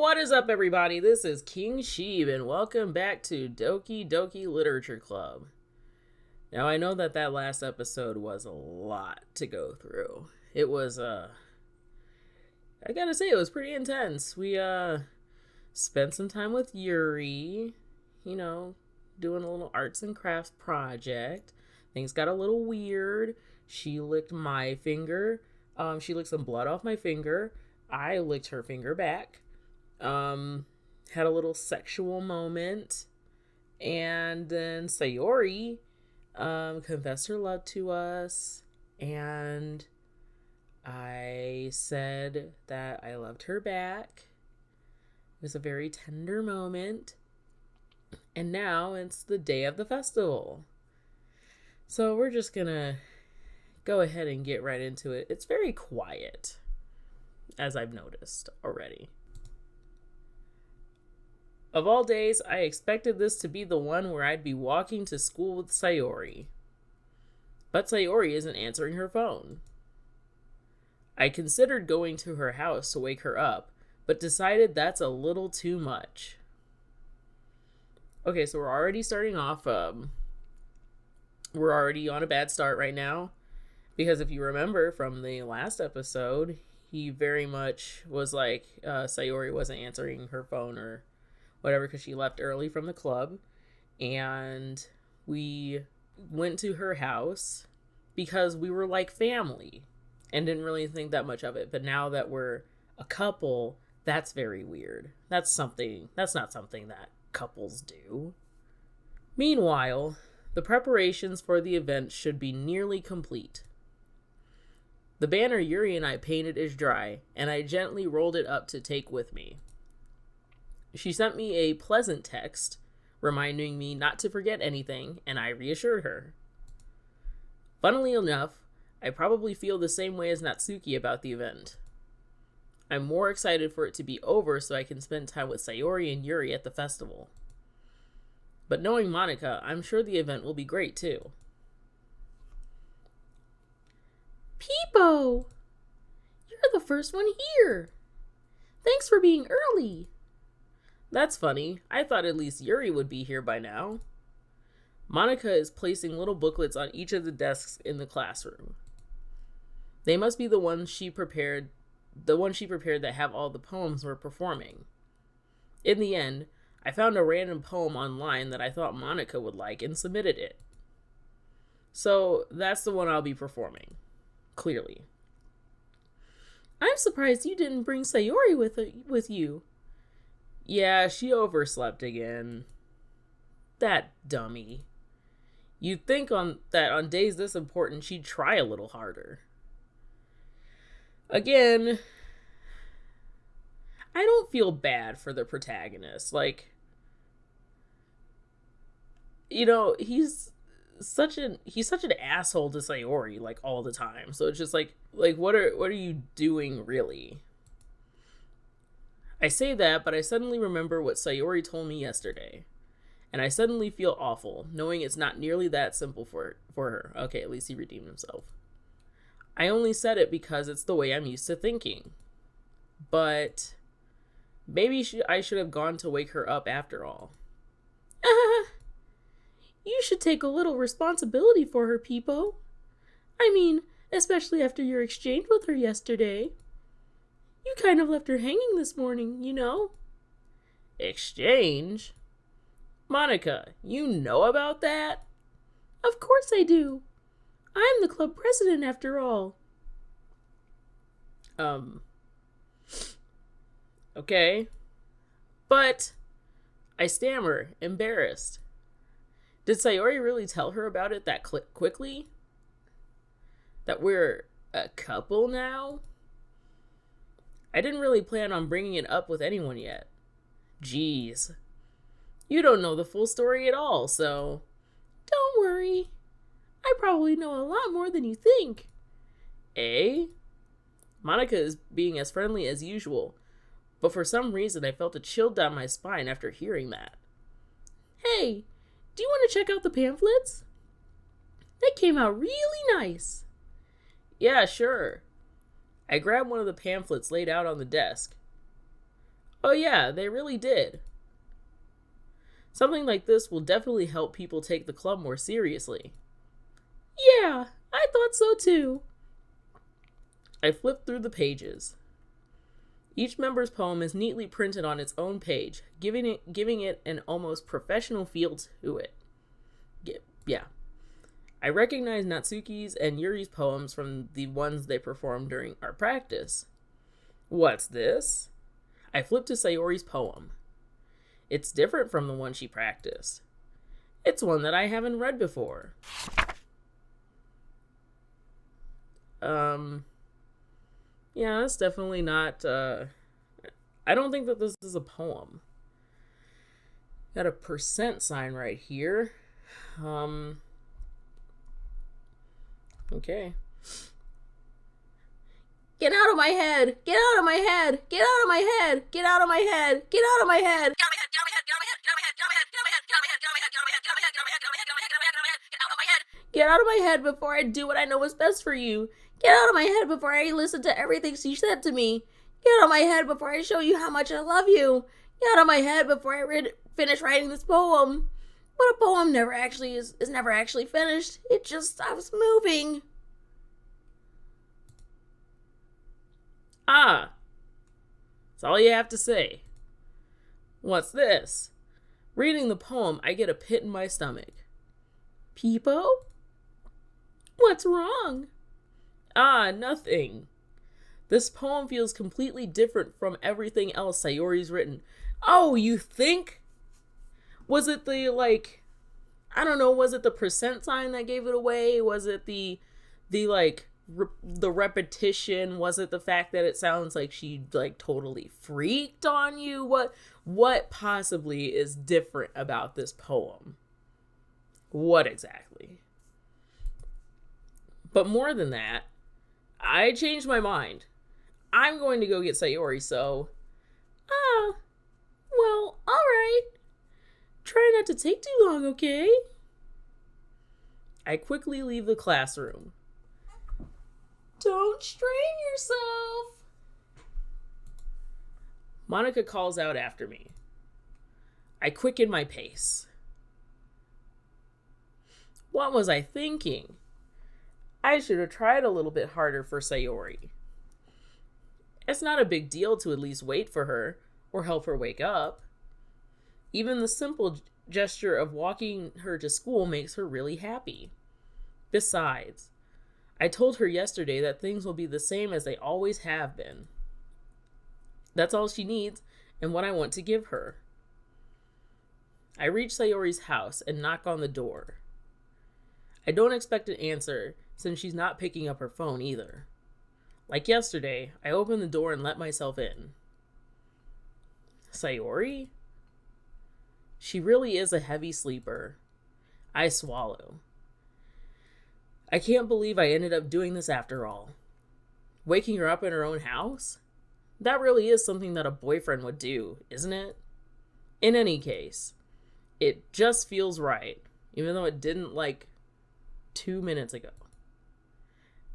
What is up, everybody? This is King Sheeb, and welcome back to Doki Doki Literature Club. Now, I know that last episode was a lot to go through. It was, I gotta say, it was pretty intense. We, spent some time with Yuri, doing a little arts and crafts project. Things got a little weird. She licked my finger. She licked some blood off my finger. I licked her finger back. Had a little sexual moment, and then Sayori confessed her love to us, and I said that I loved her back. It was a very tender moment, and now it's the day of the festival, so we're just gonna go ahead and get right into it. It's very quiet, as I've noticed already. Of all days, I expected this to be the one where I'd be walking to school with Sayori. But Sayori isn't answering her phone. I considered going to her house to wake her up, but decided that's a little too much. Okay, so we're already starting off, we're already on a bad start right now. Because if you remember from the last episode, he very much was like, Sayori wasn't answering her phone or whatever because she left early from the club, and we went to her house because we were like family and didn't really think that much of it. But now that we're a couple, that's very weird. That's not something that couples do. Meanwhile, the preparations for the event should be nearly complete. The banner Yuri and I painted is dry, and I gently rolled it up to take with me. She sent me a pleasant text, reminding me not to forget anything, and I reassured her. Funnily enough, I probably feel the same way as Natsuki about the event. I'm more excited for it to be over so I can spend time with Sayori and Yuri at the festival. But knowing Monica, I'm sure the event will be great too. Peepo! You're the first one here! Thanks for being early! That's funny. I thought at least Yuri would be here by now. Monica is placing little booklets on each of the desks in the classroom. They must be the ones she prepared that have all the poems we're performing. In the end, I found a random poem online that I thought Monica would like and submitted it. So that's the one I'll be performing. Clearly. I'm surprised you didn't bring Sayori with you. Yeah, she overslept again. That dummy. You'd think that on days this important, she'd try a little harder. Again, I don't feel bad for the protagonist. Like, he's such an asshole to Sayori, like, all the time. So it's just like what are you doing, really? I say that, but I suddenly remember what Sayori told me yesterday. And I suddenly feel awful, knowing it's not nearly that simple for her. Okay, at least he redeemed himself. I only said it because it's the way I'm used to thinking. But maybe I should have gone to wake her up after all. You should take a little responsibility for her, Peepo. I mean, especially after your exchange with her yesterday. You kind of left her hanging this morning, you know. Exchange? Monica, you know about that? Of course I do. I'm the club president after all. Okay. But I stammer, embarrassed. Did Sayori really tell her about it that quickly? That we're a couple now? I didn't really plan on bringing it up with anyone yet. Jeez. You don't know the full story at all, so... Don't worry. I probably know a lot more than you think. Eh? Monica is being as friendly as usual, but for some reason I felt a chill down my spine after hearing that. Hey, do you want to check out the pamphlets? They came out really nice. Yeah, sure. I grabbed one of the pamphlets laid out on the desk. Oh yeah, they really did. Something like this will definitely help people take the club more seriously. Yeah, I thought so too. I flipped through the pages. Each member's poem is neatly printed on its own page, giving it an almost professional feel to it. Yeah. I recognize Natsuki's and Yuri's poems from the ones they performed during our practice. What's this? I flipped to Sayori's poem. It's different from the one she practiced. It's one that I haven't read before. Yeah, that's definitely not, I don't think that this is a poem. Got a percent sign right here. Okay. Get out of my head! Get out of my head! Get out of my head! Get out of my head! Get out of my head! Get out of my head before I do what I know is best for you. Get out of my head before I listen to everything she said to me. Get out of my head before I show you how much I love you. Get out of my head before I finish writing this poem. But a poem never actually is never actually finished. It just stops moving. Ah, that's all you have to say. What's this? Reading the poem, I get a pit in my stomach. Peepo? What's wrong? Ah, nothing. This poem feels completely different from everything else Sayori's written. Oh, you think? Was it the, I don't know, was it the percent sign that gave it away? Was it the repetition? Was it the fact that it sounds like she, totally freaked on you? What possibly is different about this poem? What exactly? But more than that, I changed my mind. I'm going to go get Sayori, so... well, alright. Try not to take too long, okay? I quickly leave the classroom. Don't strain yourself. Monica calls out after me. I quicken my pace. What was I thinking? I should have tried a little bit harder for Sayori. It's not a big deal to at least wait for her or help her wake up. Even the simple gesture of walking her to school makes her really happy. Besides, I told her yesterday that things will be the same as they always have been. That's all she needs and what I want to give her. I reach Sayori's house and knock on the door. I don't expect an answer since she's not picking up her phone either. Like yesterday, I open the door and let myself in. Sayori? She really is a heavy sleeper. I swallow. I can't believe I ended up doing this after all. Waking her up in her own house? That really is something that a boyfriend would do, isn't it? In any case, it just feels right, even though it didn't 2 minutes ago.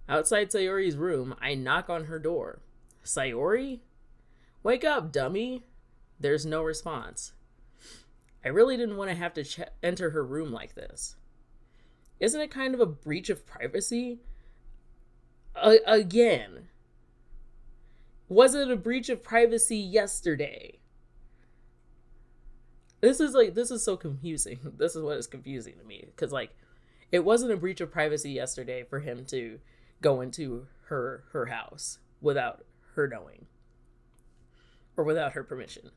Outside Sayori's room, I knock on her door. Sayori? Wake up, dummy. There's no response. I really didn't want to have to enter her room like this. Isn't it kind of a breach of privacy? Again. Was it a breach of privacy yesterday? This is so confusing. This is what is confusing to me. Because, it wasn't a breach of privacy yesterday for him to go into her house without her knowing. Or without her permission.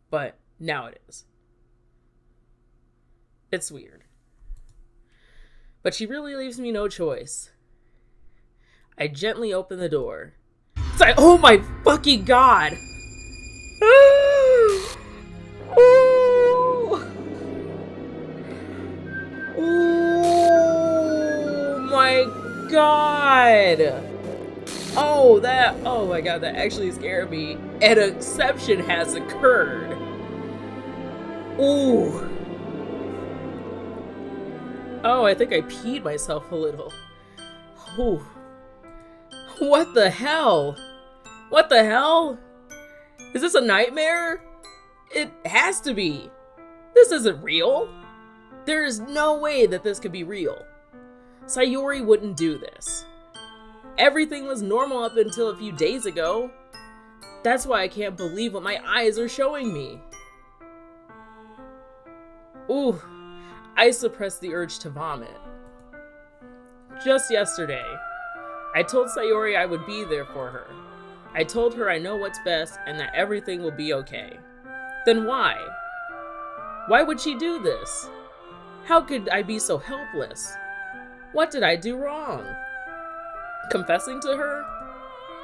But now it is. It's weird. But she really leaves me no choice. I gently open the door. It's like, oh my fucking god! Oh my god! Oh my god, that actually scared me. An exception has occurred. Ooh. Oh, I think I peed myself a little. Ooh. What the hell? What the hell? Is this a nightmare? It has to be. This isn't real. There is no way that this could be real. Sayori wouldn't do this. Everything was normal up until a few days ago. That's why I can't believe what my eyes are showing me. Ooh, I suppressed the urge to vomit. Just yesterday, I told Sayori I would be there for her. I told her I know what's best and that everything will be okay. Then why? Why would she do this? How could I be so helpless? What did I do wrong? Confessing to her?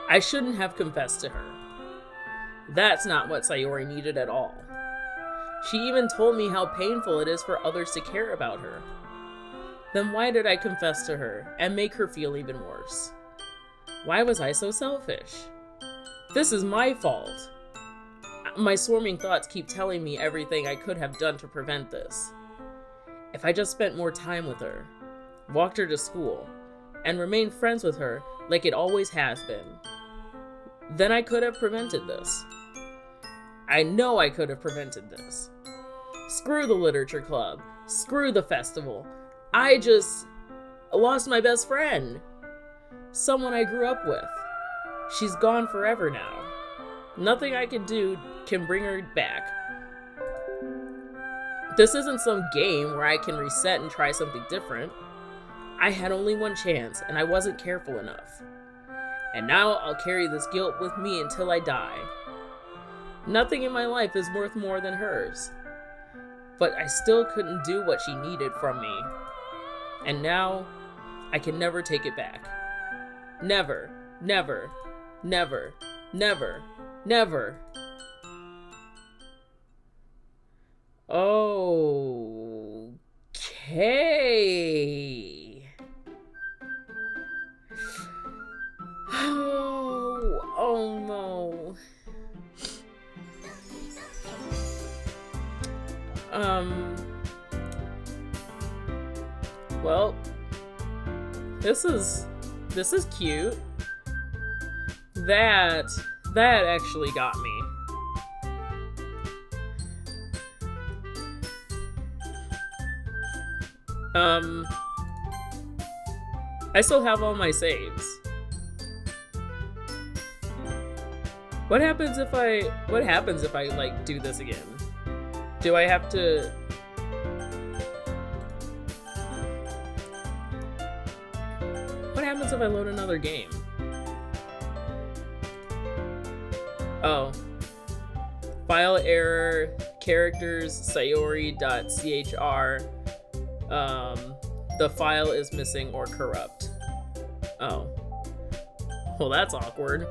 I shouldn't have confessed to her. That's not what Sayori needed at all. She even told me how painful it is for others to care about her. Then why did I confess to her and make her feel even worse? Why was I so selfish? This is my fault. My swarming thoughts keep telling me everything I could have done to prevent this. If I just spent more time with her, walked her to school, and remained friends with her like it always has been, then I could have prevented this. I know I could have prevented this. Screw the literature club. Screw the festival. I just lost my best friend. Someone I grew up with. She's gone forever now. Nothing I can do can bring her back. This isn't some game where I can reset and try something different. I had only one chance and I wasn't careful enough. And now I'll carry this guilt with me until I die. Nothing in my life is worth more than hers. But I still couldn't do what she needed from me. And now, I can never take it back. Never, never, never, never, never. Okay. Oh no. Well, this is cute. That actually got me. I still have all my saves. What happens if I like do this again? Do I have to... What happens if I load another game? Oh. File error, characters, sayori.chr. The file is missing or corrupt. Oh. Well, that's awkward.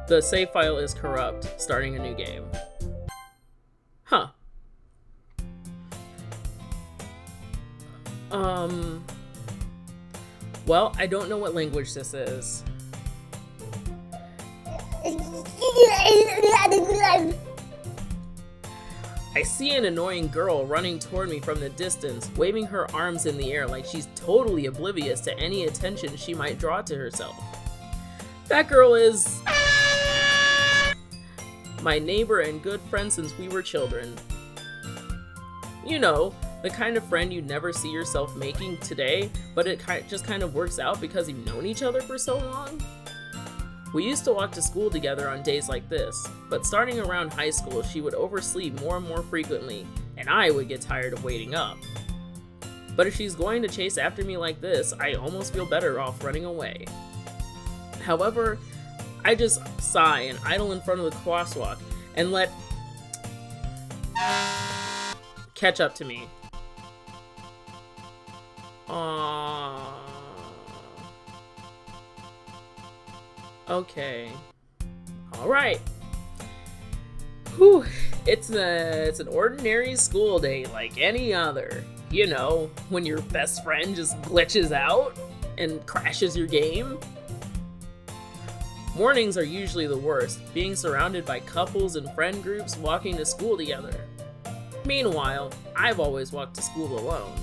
The save file is corrupt, starting a new game. Huh. Well, I don't know what language this is. I see an annoying girl running toward me from the distance, waving her arms in the air like she's totally oblivious to any attention she might draw to herself. That girl is... my neighbor and good friend since we were children. You know, the kind of friend you never see yourself making today, but it just kind of works out because you've known each other for so long. We used to walk to school together on days like this, but starting around high school, she would oversleep more and more frequently, and I would get tired of waiting up. But if she's going to chase after me like this, I almost feel better off running away. However, I just sigh and idle in front of the crosswalk and let catch up to me. Aww. Okay. Alright. Whew. It's an ordinary school day like any other. You know, when your best friend just glitches out and crashes your game. Mornings are usually the worst, being surrounded by couples and friend groups walking to school together. Meanwhile, I've always walked to school alone.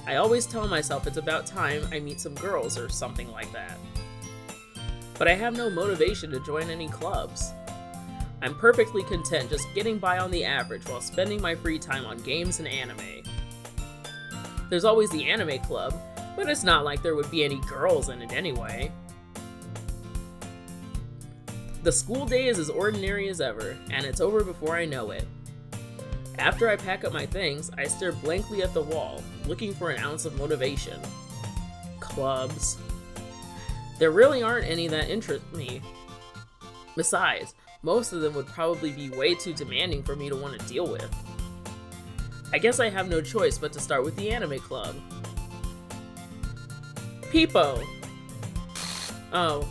I always tell myself it's about time I meet some girls or something like that. But I have no motivation to join any clubs. I'm perfectly content just getting by on the average while spending my free time on games and anime. There's always the anime club, but it's not like there would be any girls in it anyway. The school day is as ordinary as ever, and it's over before I know it. After I pack up my things, I stare blankly at the wall, looking for an ounce of motivation. Clubs. There really aren't any that interest me. Besides, most of them would probably be way too demanding for me to want to deal with. I guess I have no choice but to start with the anime club. Peepo. Oh.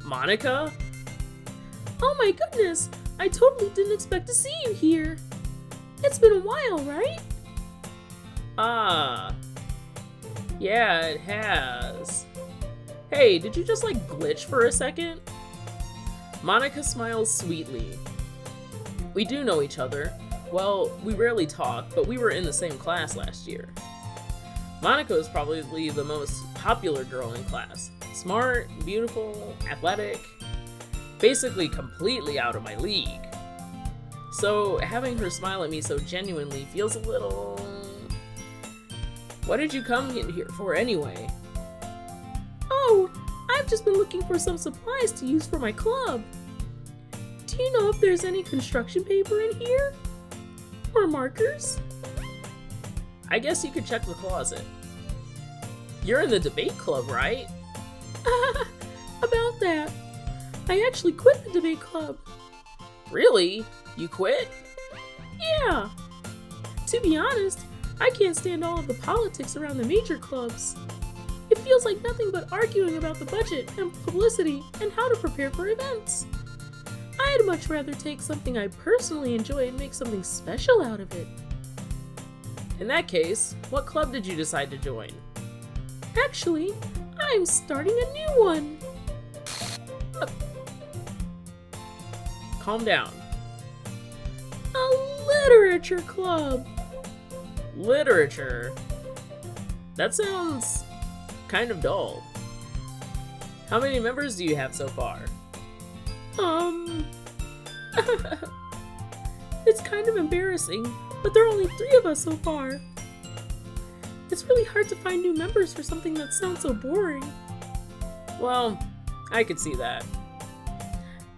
Monica? Oh my goodness, I totally didn't expect to see you here. It's been a while, right? Ah. Yeah, it has. Hey, did you just glitch for a second? Monica smiles sweetly. We do know each other. Well, we rarely talk, but we were in the same class last year. Monica is probably the most popular girl in class. Smart, beautiful, athletic, basically completely out of my league. So having her smile at me so genuinely feels a little... What did you come in here for anyway? Oh, I've just been looking for some supplies to use for my club. Do you know if there's any construction paper in here? Or markers? I guess you could check the closet. You're in the debate club, right? About that. I actually quit the debate club. Really? You quit? Yeah. To be honest, I can't stand all of the politics around the major clubs. It feels like nothing but arguing about the budget and publicity and how to prepare for events. I'd much rather take something I personally enjoy and make something special out of it. In that case, what club did you decide to join? Actually, I'm starting a new one. Calm down. A literature club. Literature? That sounds kind of dull. How many members do you have so far? It's kind of embarrassing, but there are only 3 of us so far. It's really hard to find new members for something that sounds so boring. Well, I could see that.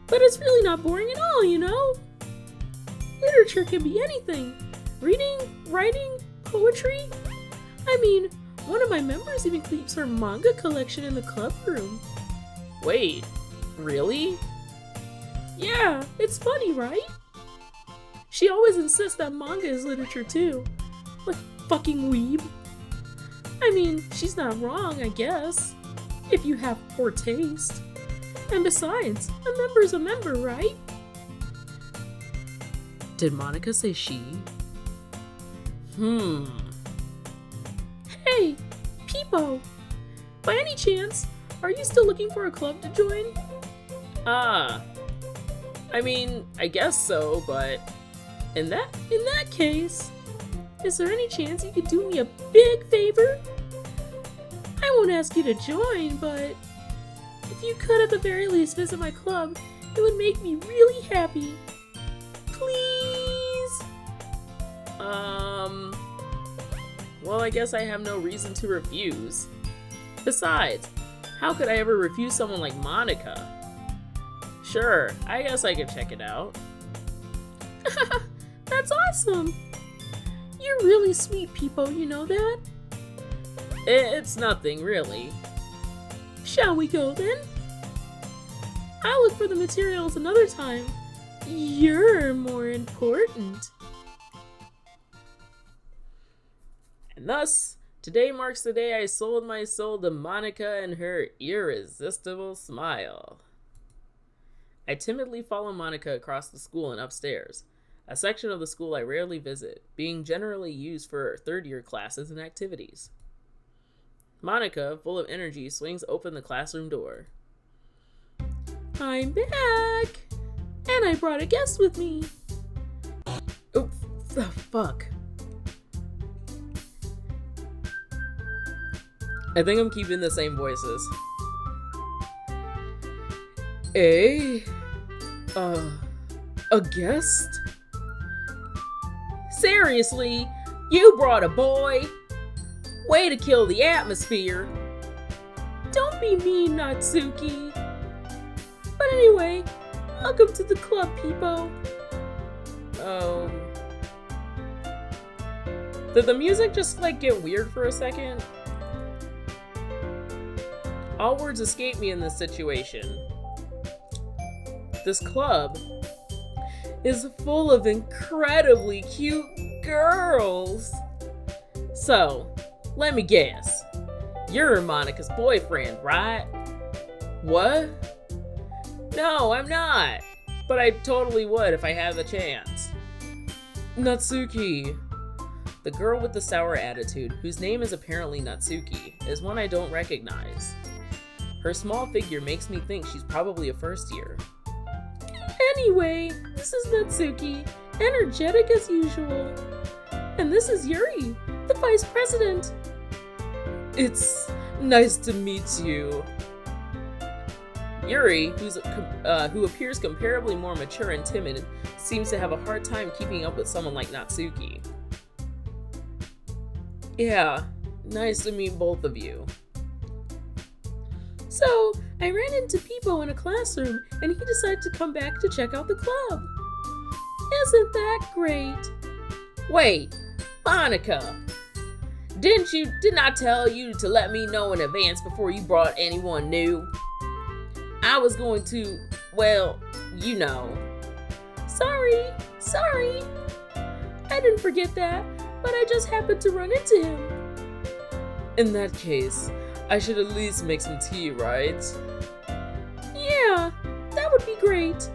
But it's really not boring at all, you know? Literature can be anything. Reading, writing, poetry. I mean, one of my members even keeps her manga collection in the club room. Wait, really? Yeah, it's funny, right? She always insists that manga is literature too. Like fucking weeb. I mean, she's not wrong, I guess. If you have poor taste. And besides, a member's a member, right? Did Monica say she? Hey, Peepo! By any chance, are you still looking for a club to join? I mean, I guess so, but In that case, is there any chance you could do me a big favor? I won't ask you to join, but if you could at the very least visit my club, it would make me really happy. Please? Well, I guess I have no reason to refuse. Besides, how could I ever refuse someone like Monica? Sure, I guess I could check it out. That's awesome! You're really sweet, Peepo, you know that? It's nothing, really. Shall we go then? I'll look for the materials another time. You're more important. And thus, today marks the day I sold my soul to Monica and her irresistible smile. I timidly follow Monica across the school and upstairs, a section of the school I rarely visit, being generally used for third-year classes and activities. Monica, full of energy, swings open the classroom door. I'm back! And I brought a guest with me. Oh, the fuck. I think I'm keeping the same voices. Hey? A guest? Seriously? You brought a boy? Way to kill the atmosphere. Don't be mean, Natsuki. But anyway, welcome to the club, Peepo. Did the music just get weird for a second? All words escape me in this situation. This club is full of incredibly cute girls. So, let me guess. You're Monica's boyfriend, right? What? No, I'm not. But I totally would if I had the chance. Natsuki. The girl with the sour attitude, whose name is apparently Natsuki, is one I don't recognize. Her small figure makes me think she's probably a first year. Anyway, this is Natsuki, energetic as usual. And this is Yuri, the vice president. It's nice to meet you. Yuri, who appears comparably more mature and timid, seems to have a hard time keeping up with someone like Natsuki. Yeah, nice to meet both of you. So, I ran into Peepo in a classroom, and he decided to come back to check out the club. Isn't that great? Wait, Monica! Didn't I tell you to let me know in advance before you brought anyone new? I was going to, well, you know. Sorry. I didn't forget that, but I just happened to run into him. In that case, I should at least make some tea, right? Yeah, that would be great.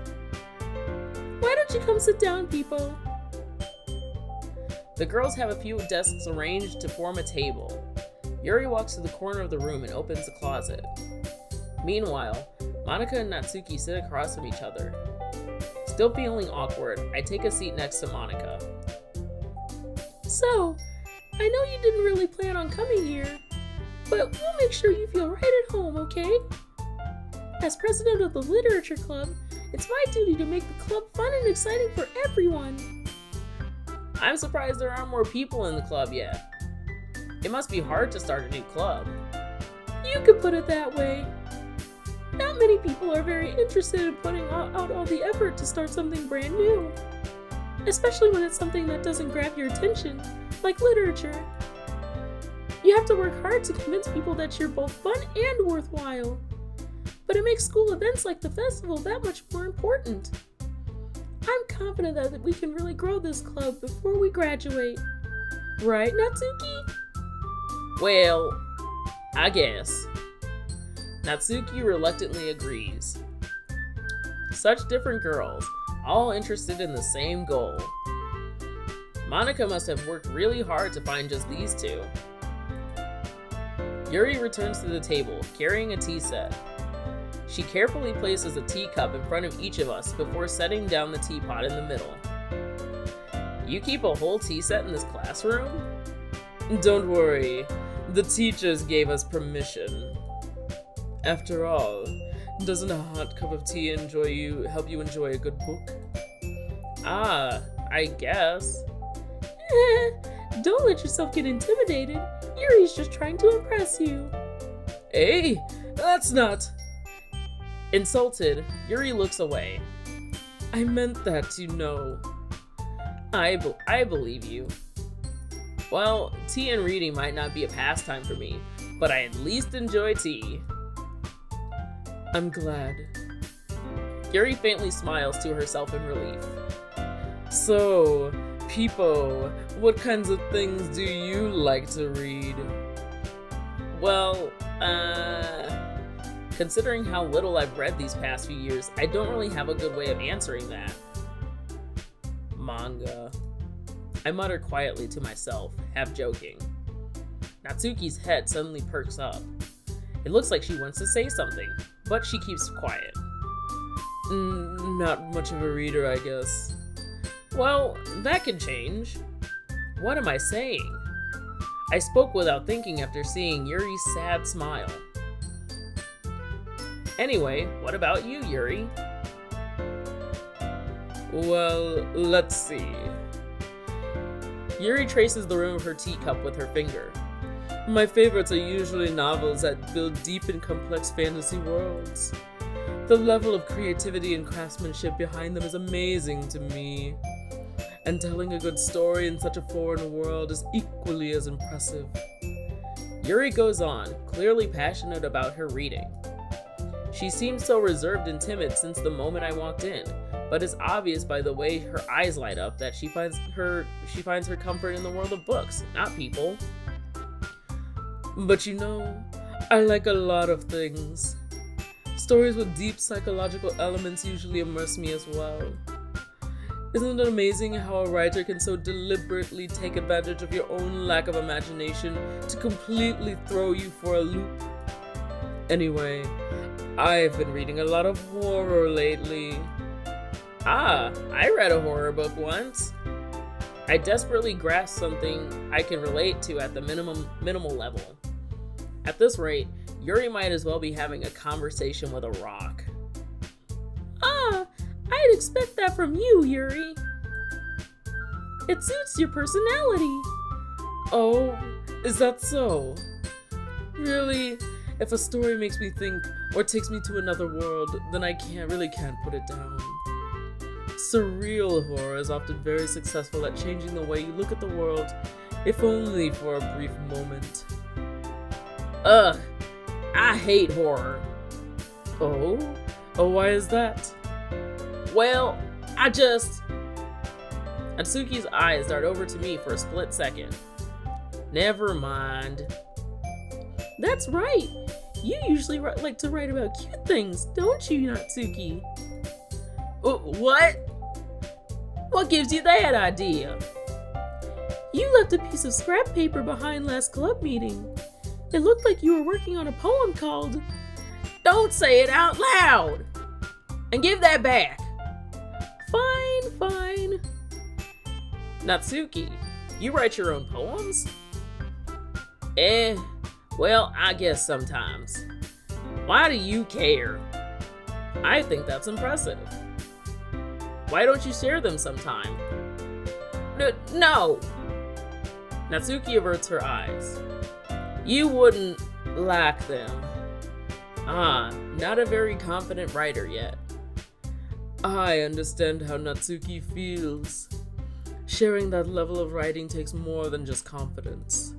Why don't you come sit down, Peepo? The girls have a few desks arranged to form a table. Yuri walks to the corner of the room and opens the closet. Meanwhile, Monica and Natsuki sit across from each other. Still feeling awkward, I take a seat next to Monica. So, I know you didn't really plan on coming here, but we'll make sure you feel right at home, okay? As president of the literature club, it's my duty to make the club fun and exciting for everyone. I'm surprised there aren't more people in the club yet. It must be hard to start a new club. You could put it that way. Not many people are very interested in putting out all the effort to start something brand new. Especially when it's something that doesn't grab your attention, like literature. You have to work hard to convince people that you're both fun and worthwhile. But it makes school events like the festival that much more important. I'm confident that we can really grow this club before we graduate. Right, Natsuki? Well, I guess. Natsuki reluctantly agrees. Such different girls, all interested in the same goal. Monica must have worked really hard to find just these two. Yuri returns to the table, carrying a tea set. She carefully places a teacup in front of each of us before setting down the teapot in the middle. You keep a whole tea set in this classroom? Don't worry, the teachers gave us permission. After all, doesn't a hot cup of tea help you enjoy a good book? Ah, I guess. Don't let yourself get intimidated. Yuri's just trying to impress you. Hey, that's not... Insulted, Yuri looks away. I meant that, you know. I believe you. Well, tea and reading might not be a pastime for me, but I at least enjoy tea. I'm glad. Yuri faintly smiles to herself in relief. So, Peepo, what kinds of things do you like to read? Well, considering how little I've read these past few years, I don't really have a good way of answering that. Manga. I mutter quietly to myself, half joking. Natsuki's head suddenly perks up. It looks like she wants to say something, but she keeps quiet. Not much of a reader, I guess. Well, that could change. What am I saying? I spoke without thinking after seeing Yuri's sad smile. Anyway, what about you, Yuri? Well, let's see. Yuri traces the rim of her teacup with her finger. My favorites are usually novels that build deep and complex fantasy worlds. The level of creativity and craftsmanship behind them is amazing to me. And telling a good story in such a foreign world is equally as impressive. Yuri goes on, clearly passionate about her reading. She seems so reserved and timid since the moment I walked in, but it's obvious by the way her eyes light up that she finds her comfort in the world of books, not people. But you know, I like a lot of things. Stories with deep psychological elements usually immerse me as well. Isn't it amazing how a writer can so deliberately take advantage of your own lack of imagination to completely throw you for a loop? Anyway, I've been reading a lot of horror lately. I read a horror book once. I desperately grasp something I can relate to at the minimal level. At this rate, Yuri might as well be having a conversation with a rock. I'd expect that from you, Yuri. It suits your personality. Oh, is that so? Really? If a story makes me think or takes me to another world, then I can't put it down. Surreal horror is often very successful at changing the way you look at the world, if only for a brief moment. Ugh, I hate horror. Oh, why is that? Well, Natsuki's eyes dart over to me for a split second. Never mind. That's right. You usually like to write about cute things, don't you, Natsuki? What? What gives you that idea? You left a piece of scrap paper behind last club meeting. It looked like you were working on a poem called... Don't say it out loud! And give that back! Fine. Natsuki, you write your own poems? Well, I guess sometimes. Why do you care? I think that's impressive. Why don't you share them sometime? No! Natsuki averts her eyes. You wouldn't like them. Not a very confident writer yet. I understand how Natsuki feels. Sharing that level of writing takes more than just confidence.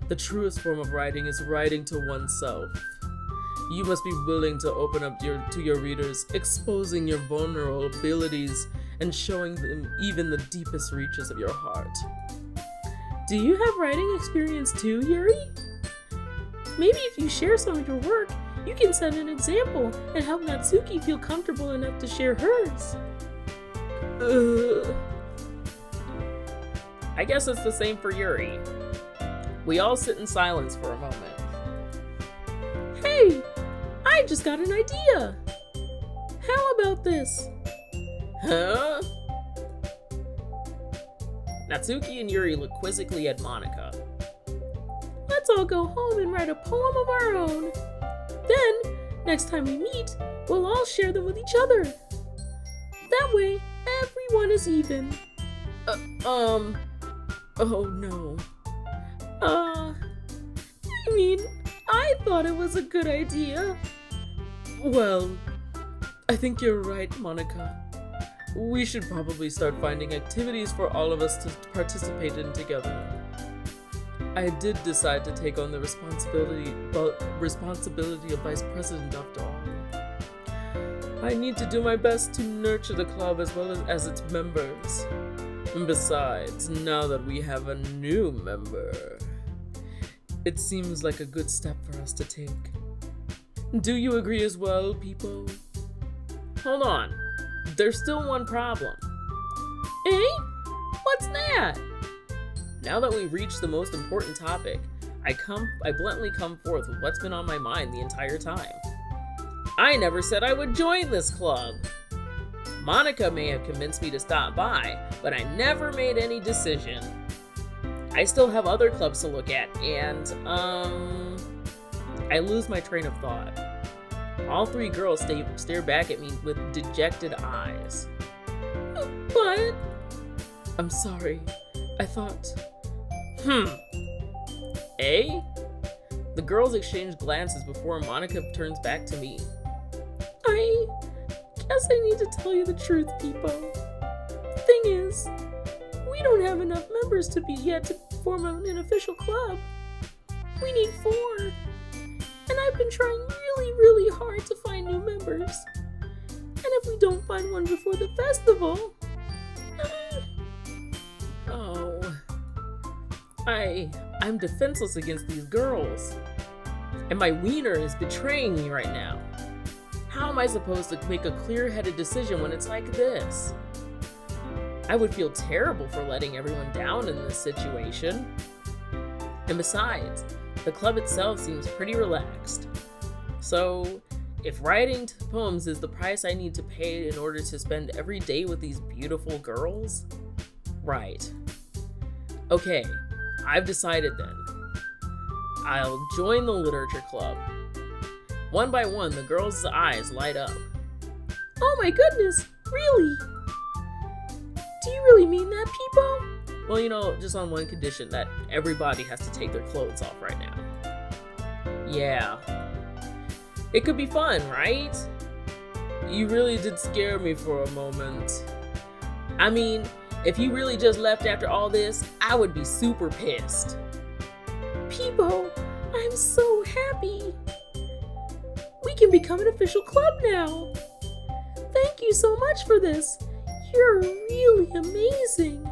The truest form of writing is writing to oneself. You must be willing to open up to your readers, exposing your vulnerabilities and showing them even the deepest reaches of your heart. Do you have writing experience too, Yuri? Maybe if you share some of your work, you can set an example and help Natsuki feel comfortable enough to share hers. I guess it's the same for Yuri. We all sit in silence for a moment. Hey, I just got an idea. How about this? Huh? Natsuki and Yuri look quizzically at Monica. Let's all go home and write a poem of our own. Then, next time we meet, we'll all share them with each other. That way, everyone is even. Oh no. I thought it was a good idea. Well, I think you're right, Monica. We should probably start finding activities for all of us to participate in together. I did decide to take on the responsibility of vice president after all. I need to do my best to nurture the club as well as its members. And besides, now that we have a new member, it seems like a good step for us to take. Do you agree as well, people? Hold on. There's still one problem. Eh? What's that? Now that we've reached the most important topic, I bluntly come forth with what's been on my mind the entire time. I never said I would join this club. Monica may have convinced me to stop by, but I never made any decision. I still have other clubs to look at, and, I lose my train of thought. All three girls stare back at me with dejected eyes. But I'm sorry. I thought... Eh? The girls exchange glances before Monica turns back to me. I guess I need to tell you the truth, Peepo. Thing is, we don't have enough members to form an official club. We need 4. And I've been trying really, really hard to find new members. And if we don't find one before the festival... Oh... I'm defenseless against these girls. And my wiener is betraying me right now. How am I supposed to make a clear-headed decision when it's like this? I would feel terrible for letting everyone down in this situation. And besides, the club itself seems pretty relaxed. So, if writing poems is the price I need to pay in order to spend every day with these beautiful girls, right. Okay, I've decided then. I'll join the literature club. One by one, the girls' eyes light up. Oh my goodness, really? Do you really mean that, Peepo? Well, just on one condition, that everybody has to take their clothes off right now. Yeah. It could be fun, right? You really did scare me for a moment. I mean, if you really just left after all this, I would be super pissed. Peepo, I'm so happy. We can become an official club now. Thank you so much for this. You're really amazing.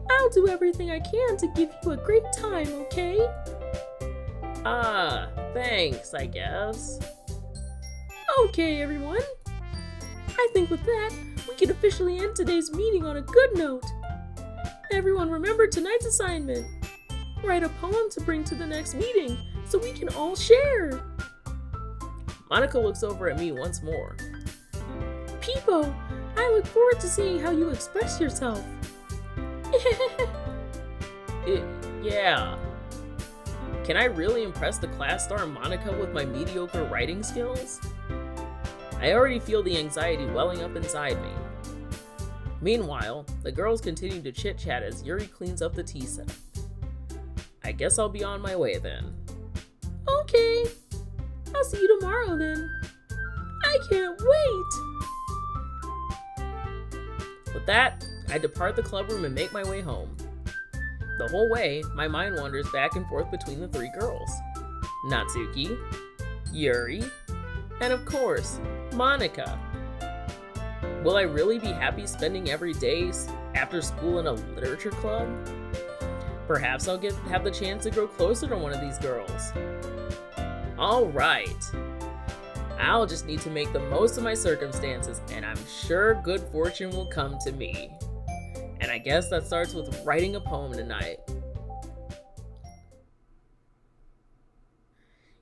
I'll do everything I can to give you a great time, okay? Thanks, I guess. Okay, everyone. I think with that, we can officially end today's meeting on a good note. Everyone remember tonight's assignment. Write a poem to bring to the next meeting so we can all share. Monica looks over at me once more. Peepo, I look forward to seeing how you express yourself. Yeah. Can I really impress the class star Monica with my mediocre writing skills? I already feel the anxiety welling up inside me. Meanwhile, the girls continue to chit-chat as Yuri cleans up the tea set. I guess I'll be on my way then. Okay. I'll see you tomorrow then. I can't wait. With that, I depart the club room and make my way home. The whole way, my mind wanders back and forth between the 3 girls. Natsuki, Yuri, and of course, Monica. Will I really be happy spending every day after school in a literature club? Perhaps I'll have the chance to grow closer to one of these girls. Alright. I'll just need to make the most of my circumstances, and I'm sure good fortune will come to me. And I guess that starts with writing a poem tonight.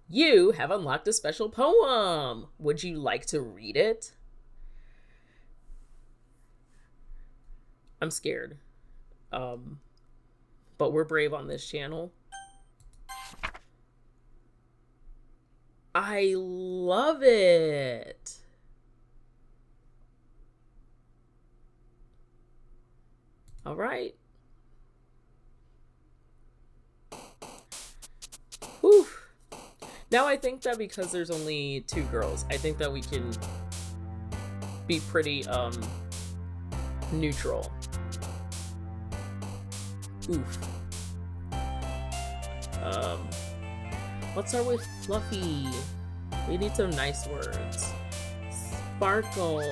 You have unlocked a special poem! Would you like to read it? I'm scared. But we're brave on this channel. I love it! All right. Whew. Now I think that because there's only 2 girls, I think that we can be pretty, neutral. Oof. Let's start with fluffy. We need some nice words. Sparkle.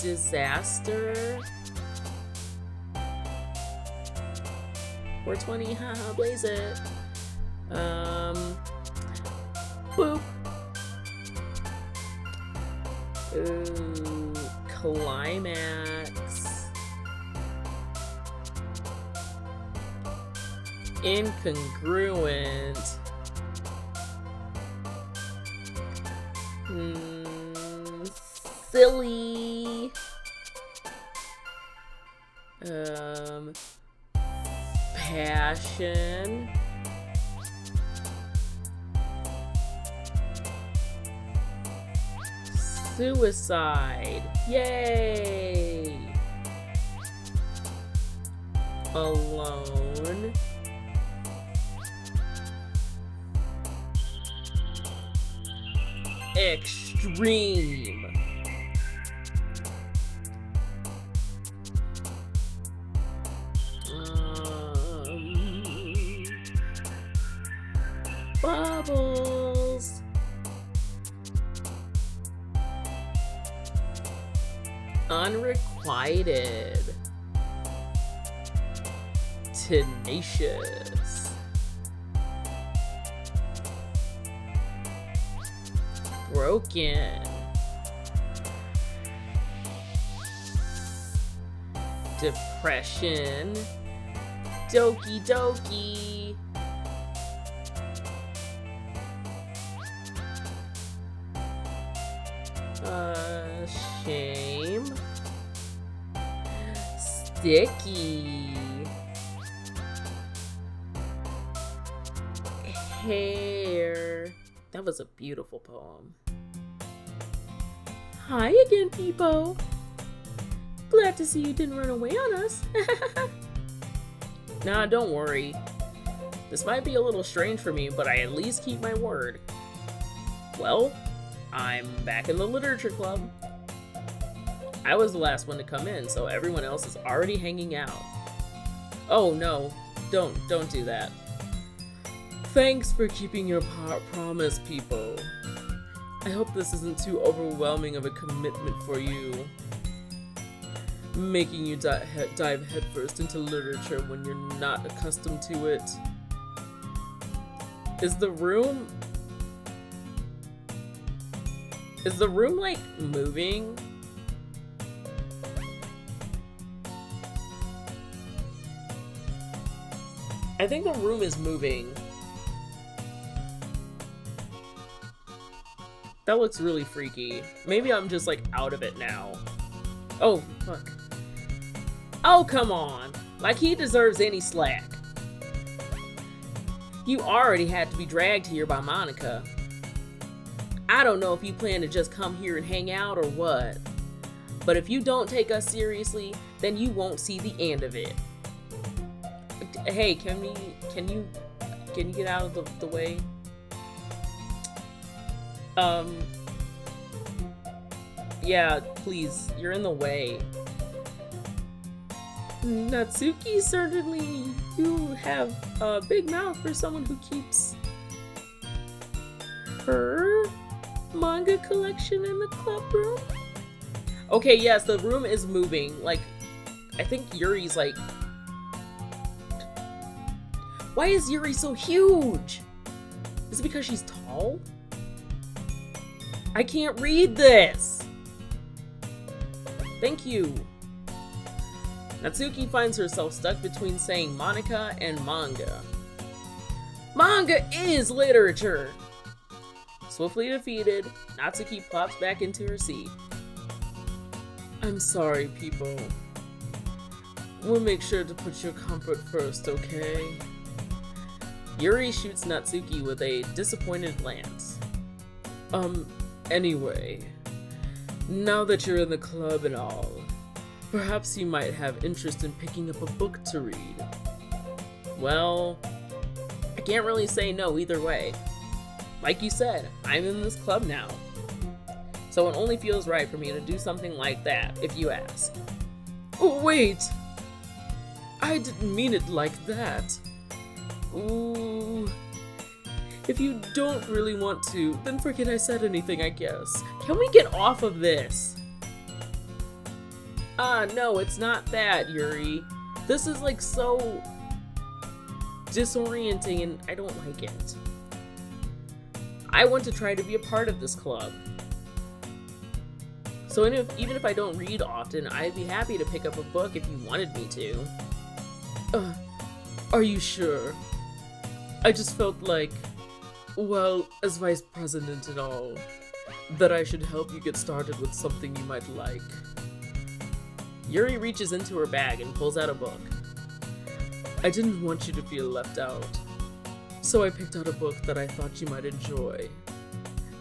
Disaster. 420, haha, blaze it. Boop. Ooh, climax. Incongruent. Silly. Passion. Suicide. Yay! Alone. Extreme. Bubbles. Unrequited. Tenacious. Broken. Depression. Doki Doki. Shame. Sticky. Hair. That was a beautiful poem. Hi again, Peepo. Glad to see you didn't run away on us. Nah, don't worry. This might be a little strange for me, but I at least keep my word. Well, I'm back in the literature club. I was the last one to come in, so everyone else is already hanging out. Oh no, don't do that. Thanks for keeping your promise, people. I hope this isn't too overwhelming of a commitment for you. Making you dive headfirst into literature when you're not accustomed to it. Is the room like moving? I think the room is moving. That looks really freaky. Maybe I'm just like out of it now. Oh, fuck. Oh, come on. Like he deserves any slack. You already had to be dragged here by Monica. I don't know if you plan to just come here and hang out or what. But if you don't take us seriously, then you won't see the end of it. Hey, can you get out of the way? Yeah, please, you're in the way. Natsuki, certainly you have a big mouth for someone who keeps her manga collection in the club room. Okay, yes, the room is moving. Like, I think Yuri's like... Why is Yuri so huge? Is it because she's tall? I can't read this! Thank you. Natsuki finds herself stuck between saying Monica and manga. Manga is literature! Swiftly defeated, Natsuki plops back into her seat. I'm sorry, people. We'll make sure to put your comfort first, okay? Yuri shoots Natsuki with a disappointed glance. Anyway, now that you're in the club and all, perhaps you might have interest in picking up a book to read. Well, I can't really say no either way. Like you said, I'm in this club now. So it only feels right for me to do something like that, if you ask. Oh, wait! I didn't mean it like that. Ooh. If you don't really want to, then forget I said anything, I guess. Can we get off of this? No, it's not that, Yuri. This is like so disorienting and I don't like it. I want to try to be a part of this club. So even if I don't read often, I'd be happy to pick up a book if you wanted me to. Are you sure? I just felt like, well, as vice president and all, that I should help you get started with something you might like. Yuri reaches into her bag and pulls out a book. I didn't want you to feel left out, so I picked out a book that I thought you might enjoy.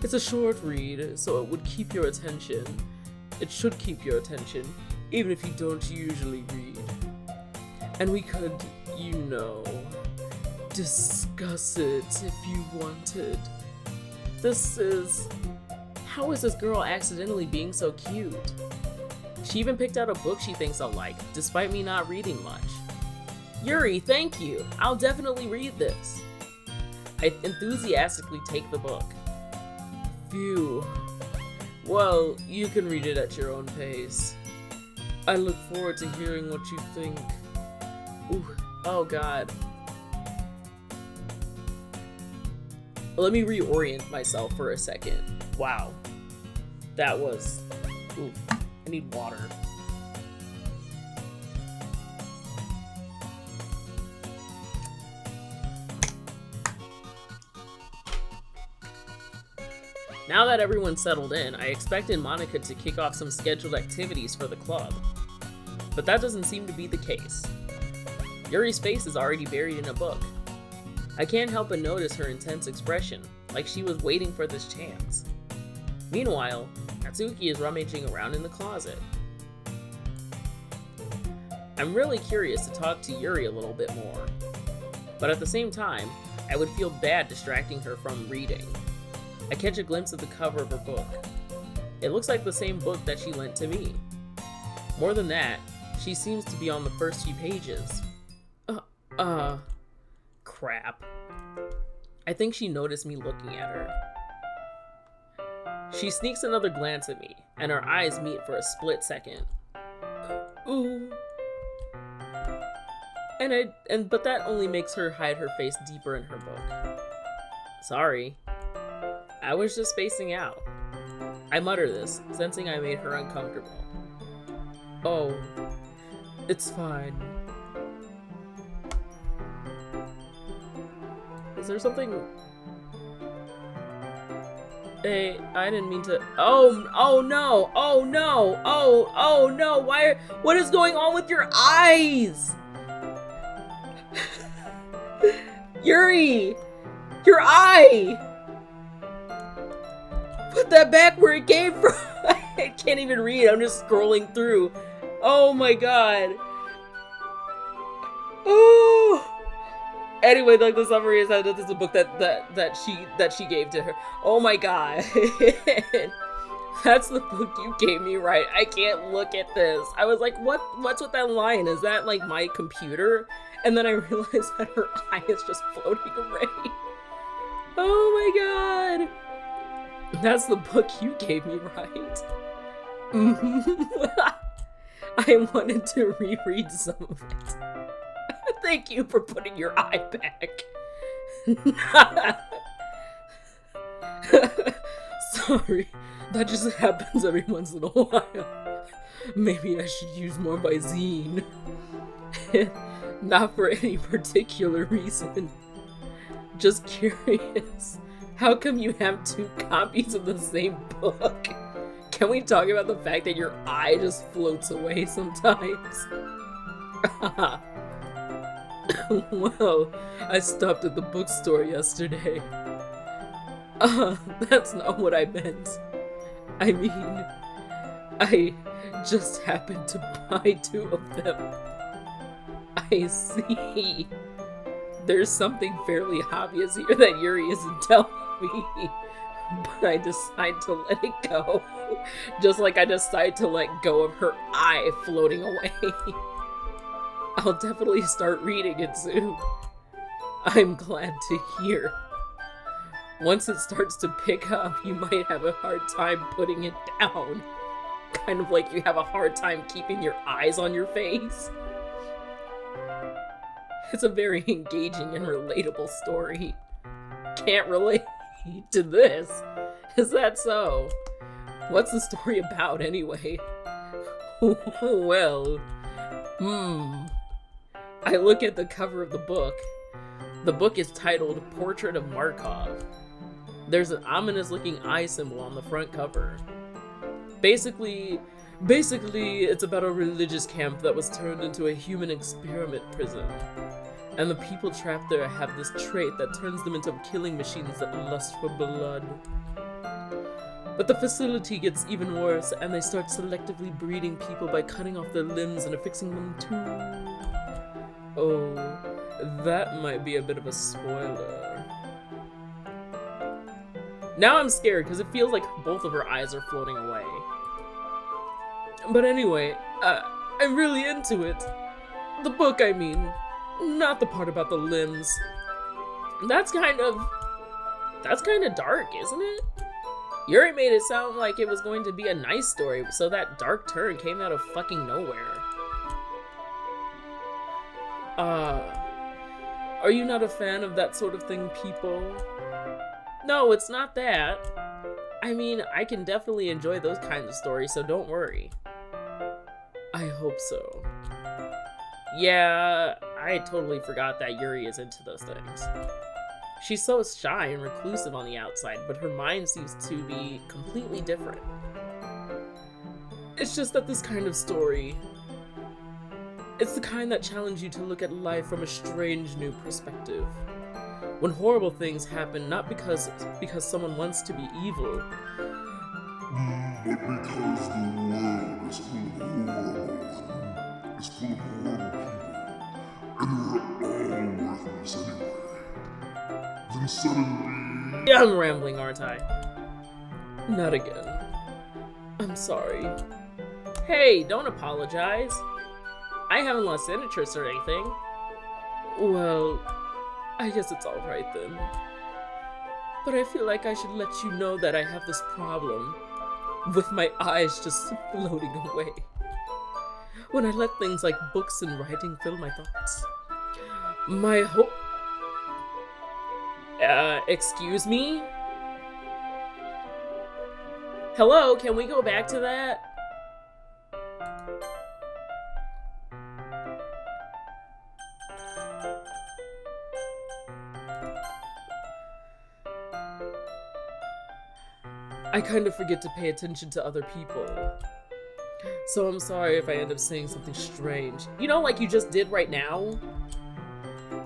It's a short read, so it would keep your attention. It should keep your attention, even if you don't usually read. And we could, discuss it if you wanted. How is this girl accidentally being so cute? She even picked out a book she thinks I'll like, despite me not reading much. Yuri, thank you! I'll definitely read this. I enthusiastically take the book. Phew. Well, you can read it at your own pace. I look forward to hearing what you think. Ooh, oh god. Let me reorient myself for a second. Wow. That was... Ooh, I need water. Now that everyone's settled in, I expected Monica to kick off some scheduled activities for the club. But that doesn't seem to be the case. Yuri's face is already buried in a book. I can't help but notice her intense expression, like she was waiting for this chance. Meanwhile, Natsuki is rummaging around in the closet. I'm really curious to talk to Yuri a little bit more, but at the same time, I would feel bad distracting her from reading. I catch a glimpse of the cover of her book. It looks like the same book that she lent to me. More than that, she seems to be on the first few pages. Crap. I think she noticed me looking at her. She sneaks another glance at me, and our eyes meet for a split second. Ooh. But that only makes her hide her face deeper in her book. Sorry. I was just spacing out. I mutter this, sensing I made her uncomfortable. Oh, it's fine. Is there something... Hey, I didn't mean to... Oh no! Oh no! What is going on with your eyes? Yuri! Your eye! Put that back where it came from! I can't even read, I'm just scrolling through. Oh my god. Oh! Anyway, like the summary is that this is a book that she gave to her. Oh my god. That's the book you gave me, right? I can't look at this. I was like, what's with that line? Is that like my computer? And then I realized that her eye is just floating away. Oh my god. That's the book you gave me, right? I wanted to reread some of it. Thank you for putting your eye back. Sorry, that just happens every once in a while. Maybe I should use more Visine. Not for any particular reason. Just curious. How come you have 2 copies of the same book? Can we talk about the fact that your eye just floats away sometimes? Well, I stopped at the bookstore yesterday. That's not what I meant. I mean, I just happened to buy 2 of them. I see. There's something fairly obvious here that Yuri isn't telling me, but I decide to let it go. Just like I decide to let go of her eye floating away. I'll definitely start reading it soon. I'm glad to hear. Once it starts to pick up, you might have a hard time putting it down. Kind of like you have a hard time keeping your eyes on your face. It's a very engaging and relatable story. Can't relate to this. Is that so? What's the story about anyway? Well, I look at the cover of the book. The book is titled Portrait of Markov. There's an ominous looking eye symbol on the front cover. Basically, it's about a religious camp that was turned into a human experiment prison. And the people trapped there have this trait that turns them into killing machines that lust for blood. But the facility gets even worse, and they start selectively breeding people by cutting off their limbs and affixing them to... Oh, that might be a bit of a spoiler. Now I'm scared, because it feels like both of her eyes are floating away. But anyway, I'm really into it. The book, I mean. Not the part about the limbs. That's kind of dark, isn't it? Yuri made it sound like it was going to be a nice story, so that dark turn came out of fucking nowhere. Are you not a fan of that sort of thing, people? No, it's not that. I mean, I can definitely enjoy those kinds of stories, so don't worry. I hope so. Yeah, I totally forgot that Yuri is into those things. She's so shy and reclusive on the outside, but her mind seems to be completely different. It's just that this kind of story, it's the kind that challenges you to look at life from a strange new perspective. When horrible things happen, not because someone wants to be evil, but because the world is full of horrible people, and we're all worthless anyway. Then suddenly... Yeah, I'm rambling, aren't I? Not again. I'm sorry. Hey, don't apologize. I haven't lost interest or anything. Well, I guess it's alright then. But I feel like I should let you know that I have this problem with my eyes just floating away. When I let things like books and writing fill my thoughts. My hope... excuse me? Hello, can we go back to that? I kind of forget to pay attention to other people. So I'm sorry if I end up saying something strange. You know, like you just did right now?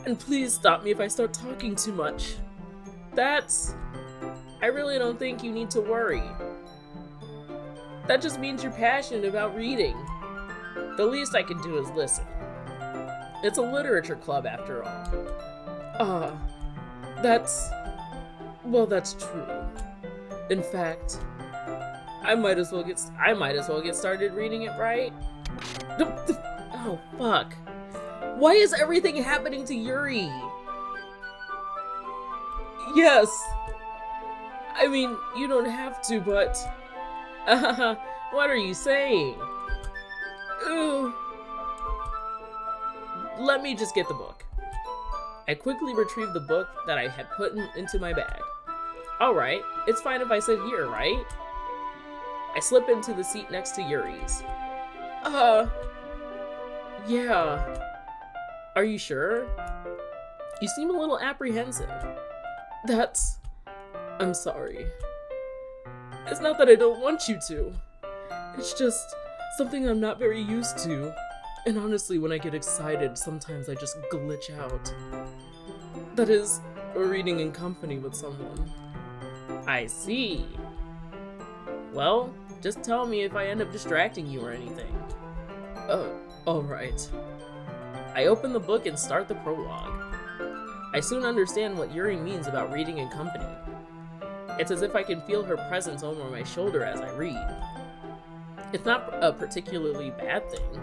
And please stop me if I start talking too much. I really don't think you need to worry. That just means you're passionate about reading. The least I can do is listen. It's a literature club after all. That's true. In fact, I might as well get started reading it, right? Oh, fuck. Why is everything happening to Yuri? Yes. I mean, you don't have to, but... what are you saying? Ooh. Let me just get the book. I quickly retrieved the book that I had put into my bag. Alright, it's fine if I sit here, right? I slip into the seat next to Yuri's. Yeah. Are you sure? You seem a little apprehensive. I'm sorry. It's not that I don't want you to. It's just something I'm not very used to. And honestly, when I get excited, sometimes I just glitch out. That is, reading in company with someone. I see. Well, just tell me if I end up distracting you or anything. Alright. I open the book and start the prologue. I soon understand what Yuri means about reading in company. It's as if I can feel her presence over my shoulder as I read. It's not a particularly bad thing.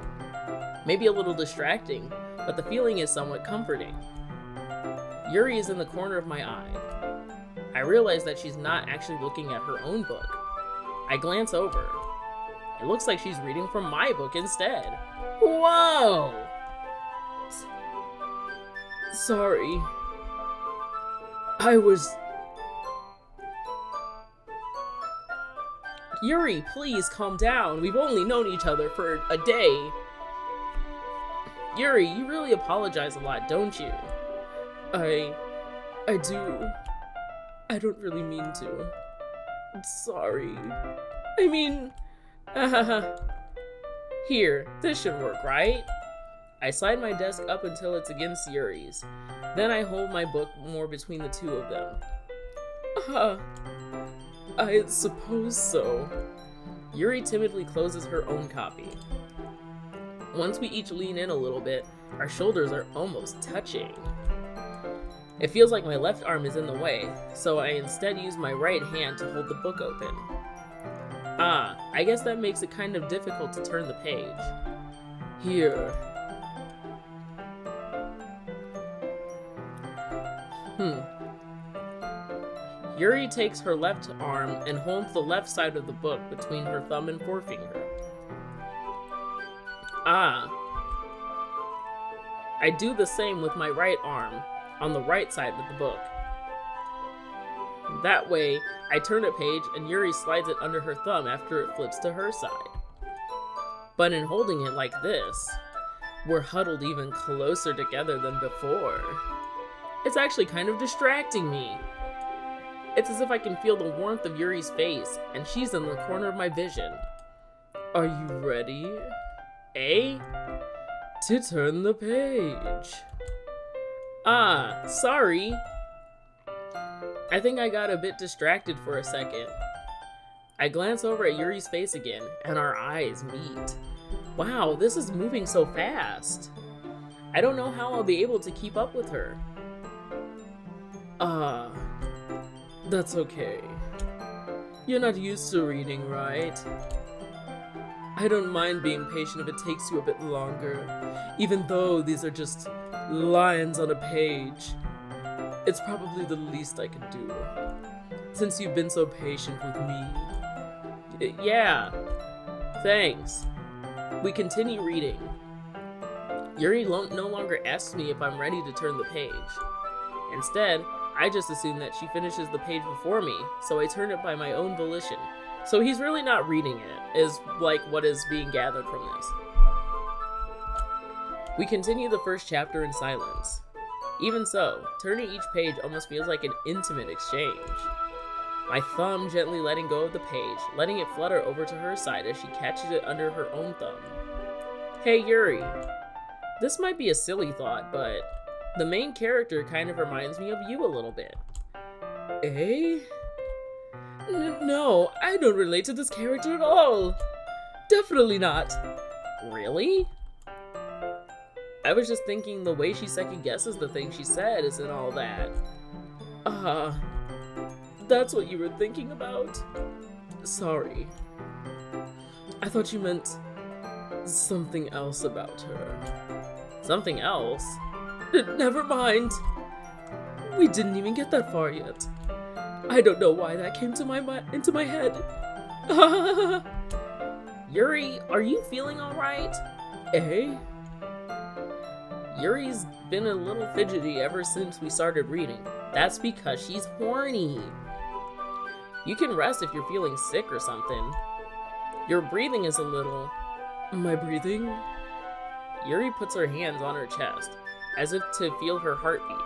Maybe a little distracting, but the feeling is somewhat comforting. Yuri is in the corner of my eye. I realize that she's not actually looking at her own book. I glance over. It looks like she's reading from my book instead. Whoa! Sorry. Yuri, please calm down. We've only known each other for a day. Yuri, you really apologize a lot, don't you? I do. I don't really mean to. Sorry. I mean... Here, this should work, right? I slide my desk up until it's against Yuri's. Then I hold my book more between the two of them. I suppose so. Yuri timidly closes her own copy. Once we each lean in a little bit, our shoulders are almost touching. It feels like my left arm is in the way, so I instead use my right hand to hold the book open. I guess that makes it kind of difficult to turn the page. Here. Yuri takes her left arm and holds the left side of the book between her thumb and forefinger. I do the same with my right arm, on the right side of the book. That way, I turn a page and Yuri slides it under her thumb after it flips to her side. But in holding it like this, we're huddled even closer together than before. It's actually kind of distracting me. It's as if I can feel the warmth of Yuri's face, and she's in the corner of my vision. Are you ready? To turn the page. Sorry. I think I got a bit distracted for a second. I glance over at Yuri's face again, and our eyes meet. Wow, this is moving so fast. I don't know how I'll be able to keep up with her. That's okay. You're not used to reading, right? I don't mind being patient if it takes you a bit longer, even though these are just lines on a page. It's probably the least I can do, since you've been so patient with me. Yeah, thanks. We continue reading. Yuri no longer asks me if I'm ready to turn the page. Instead, I just assume that she finishes the page before me, so I turn it by my own volition. So he's really not reading it, is like what is being gathered from this. We continue the first chapter in silence. Even so, turning each page almost feels like an intimate exchange. My thumb gently letting go of the page, letting it flutter over to her side as she catches it under her own thumb. Hey Yuri, this might be a silly thought, but the main character kind of reminds me of you a little bit. No, I don't relate to this character at all. Definitely not. Really? I was just thinking the way she second guesses the thing she said isn't all that. That's what you were thinking about? Sorry. I thought you meant something else about her. Something else? Never mind. We didn't even get that far yet. I don't know why that came to into my head. Yuri, are you feeling alright? Yuri's been a little fidgety ever since we started reading. That's because she's horny. You can rest if you're feeling sick or something. Your breathing is a little... My breathing? Yuri puts her hands on her chest, as if to feel her heartbeat.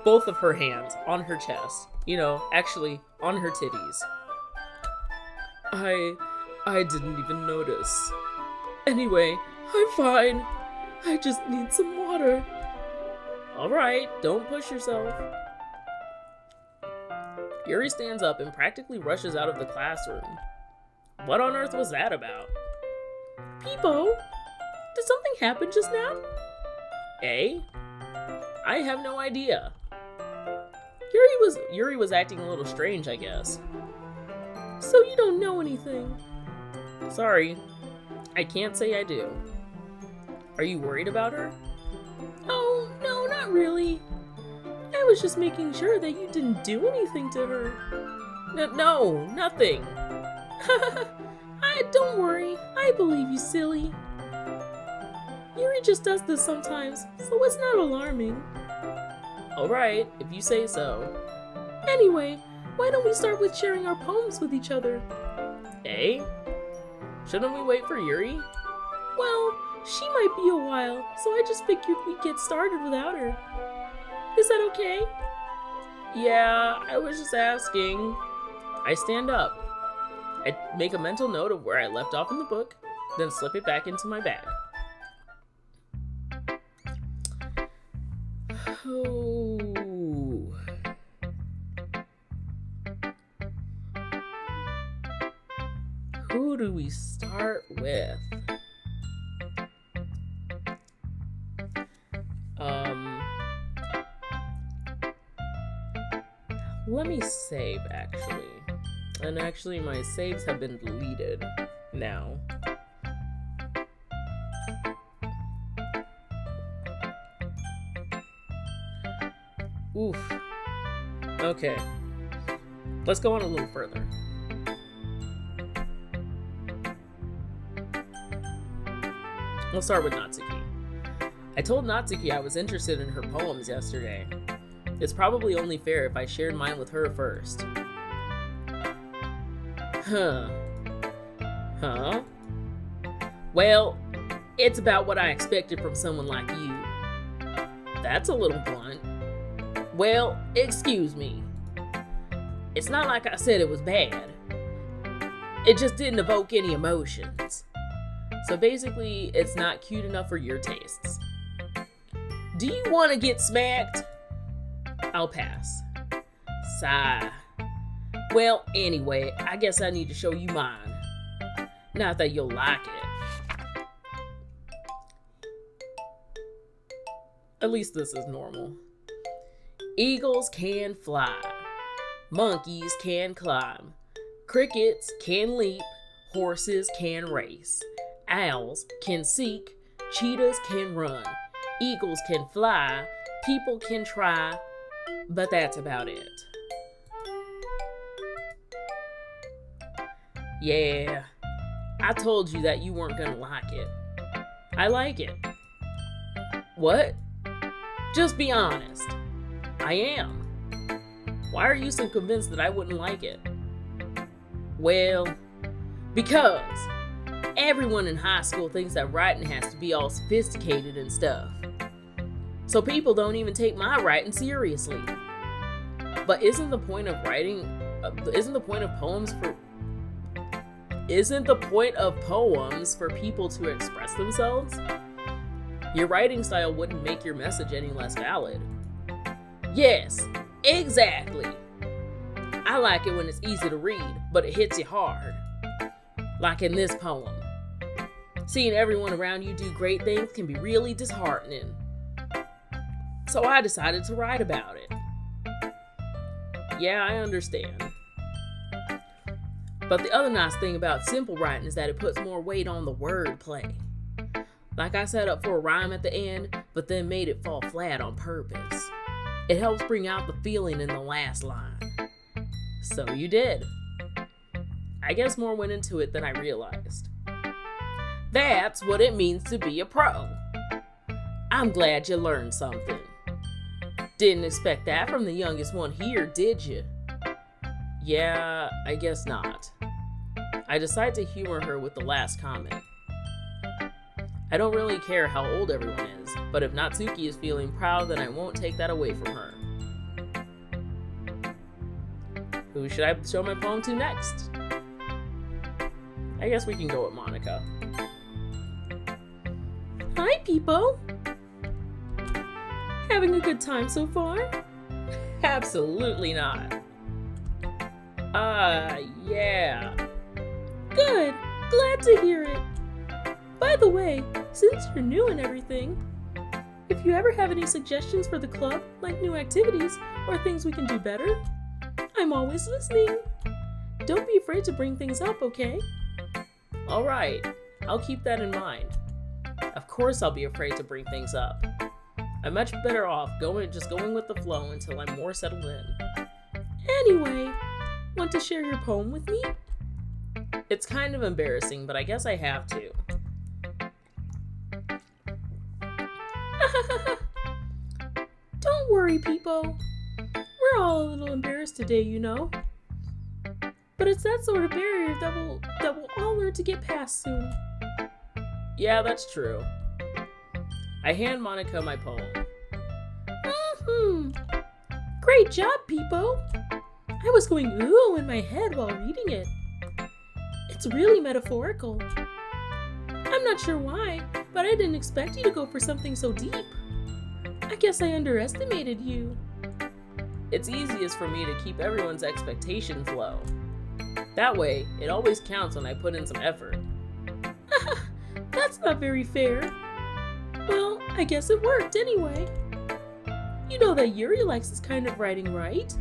Both of her hands on her chest. You know, actually, on her titties. I didn't even notice. Anyway, I'm fine. I just need some water. Alright, don't push yourself. Yuri stands up and practically rushes out of the classroom. What on earth was that about? Peepo, did something happen just now? I have no idea. Yuri was acting a little strange, I guess. So you don't know anything? Sorry, I can't say I do. Are you worried about her? Oh, no, not really. I was just making sure that you didn't do anything to her. No, nothing. Don't worry, I believe you, silly. Yuri just does this sometimes, so it's not alarming. Alright, if you say so. Anyway, why don't we start with sharing our poems with each other? Shouldn't we wait for Yuri? Well, she might be a while, so I just figured we'd get started without her. Is that okay? Yeah, I was just asking. I stand up. I make a mental note of where I left off in the book, then slip it back into my bag. do we start with? Let me save, actually. And actually, my saves have been deleted now. Oof. Okay. Let's go on a little further. We'll start with Natsuki. I told Natsuki I was interested in her poems yesterday. It's probably only fair if I shared mine with her first. Huh? Well, it's about what I expected from someone like you. That's a little blunt. Well, excuse me. It's not like I said it was bad. It just didn't evoke any emotions. So basically, it's not cute enough for your tastes. Do you want to get smacked? I'll pass. Sigh. Well, anyway, I guess I need to show you mine. Not that you'll like it. At least this is normal. Eagles can fly. Monkeys can climb. Crickets can leap. Horses can race. Owls can seek. Cheetahs can run. Eagles can fly. People can try. But that's about it. Yeah, I told you that you weren't gonna like it. I like it. What? Just be honest. I am. Why are you so convinced that I wouldn't like it? Well, because everyone in high school thinks that writing has to be all sophisticated and stuff. So people don't even take my writing seriously. But isn't the point of poems for people to express themselves? Your writing style wouldn't make your message any less valid. Yes, exactly. I like it when it's easy to read, but it hits you hard. Like in this poem. Seeing everyone around you do great things can be really disheartening. So I decided to write about it. Yeah, I understand. But the other nice thing about simple writing is that it puts more weight on the wordplay. Like I set up for a rhyme at the end, but then made it fall flat on purpose. It helps bring out the feeling in the last line. So you did. I guess more went into it than I realized. That's what it means to be a pro. I'm glad you learned something. Didn't expect that from the youngest one here, did you? Yeah, I guess not. I decide to humor her with the last comment. I don't really care how old everyone is, but if Natsuki is feeling proud, then I won't take that away from her. Who should I show my poem to next? I guess we can go with Monica. Hi, people! Having a good time so far? Absolutely not. Yeah. Good! Glad to hear it! By the way, since you're new and everything, if you ever have any suggestions for the club, like new activities or things we can do better, I'm always listening. Don't be afraid to bring things up, okay? Alright, I'll keep that in mind. Of course I'll be afraid to bring things up. I'm much better off just going with the flow until I'm more settled in. Anyway, want to share your poem with me? It's kind of embarrassing, but I guess I have to. Don't worry, people. We're all a little embarrassed today, you know. But it's that sort of barrier that we'll all learn to get past soon. Yeah, that's true. I hand Monica my poem. Great job, people. I was going ooh in my head while reading it. It's really metaphorical. I'm not sure why, but I didn't expect you to go for something so deep. I guess I underestimated you. It's easiest for me to keep everyone's expectations low. That way, it always counts when I put in some effort. That's not very fair. Well, I guess it worked anyway. You know that Yuri likes this kind of writing, right?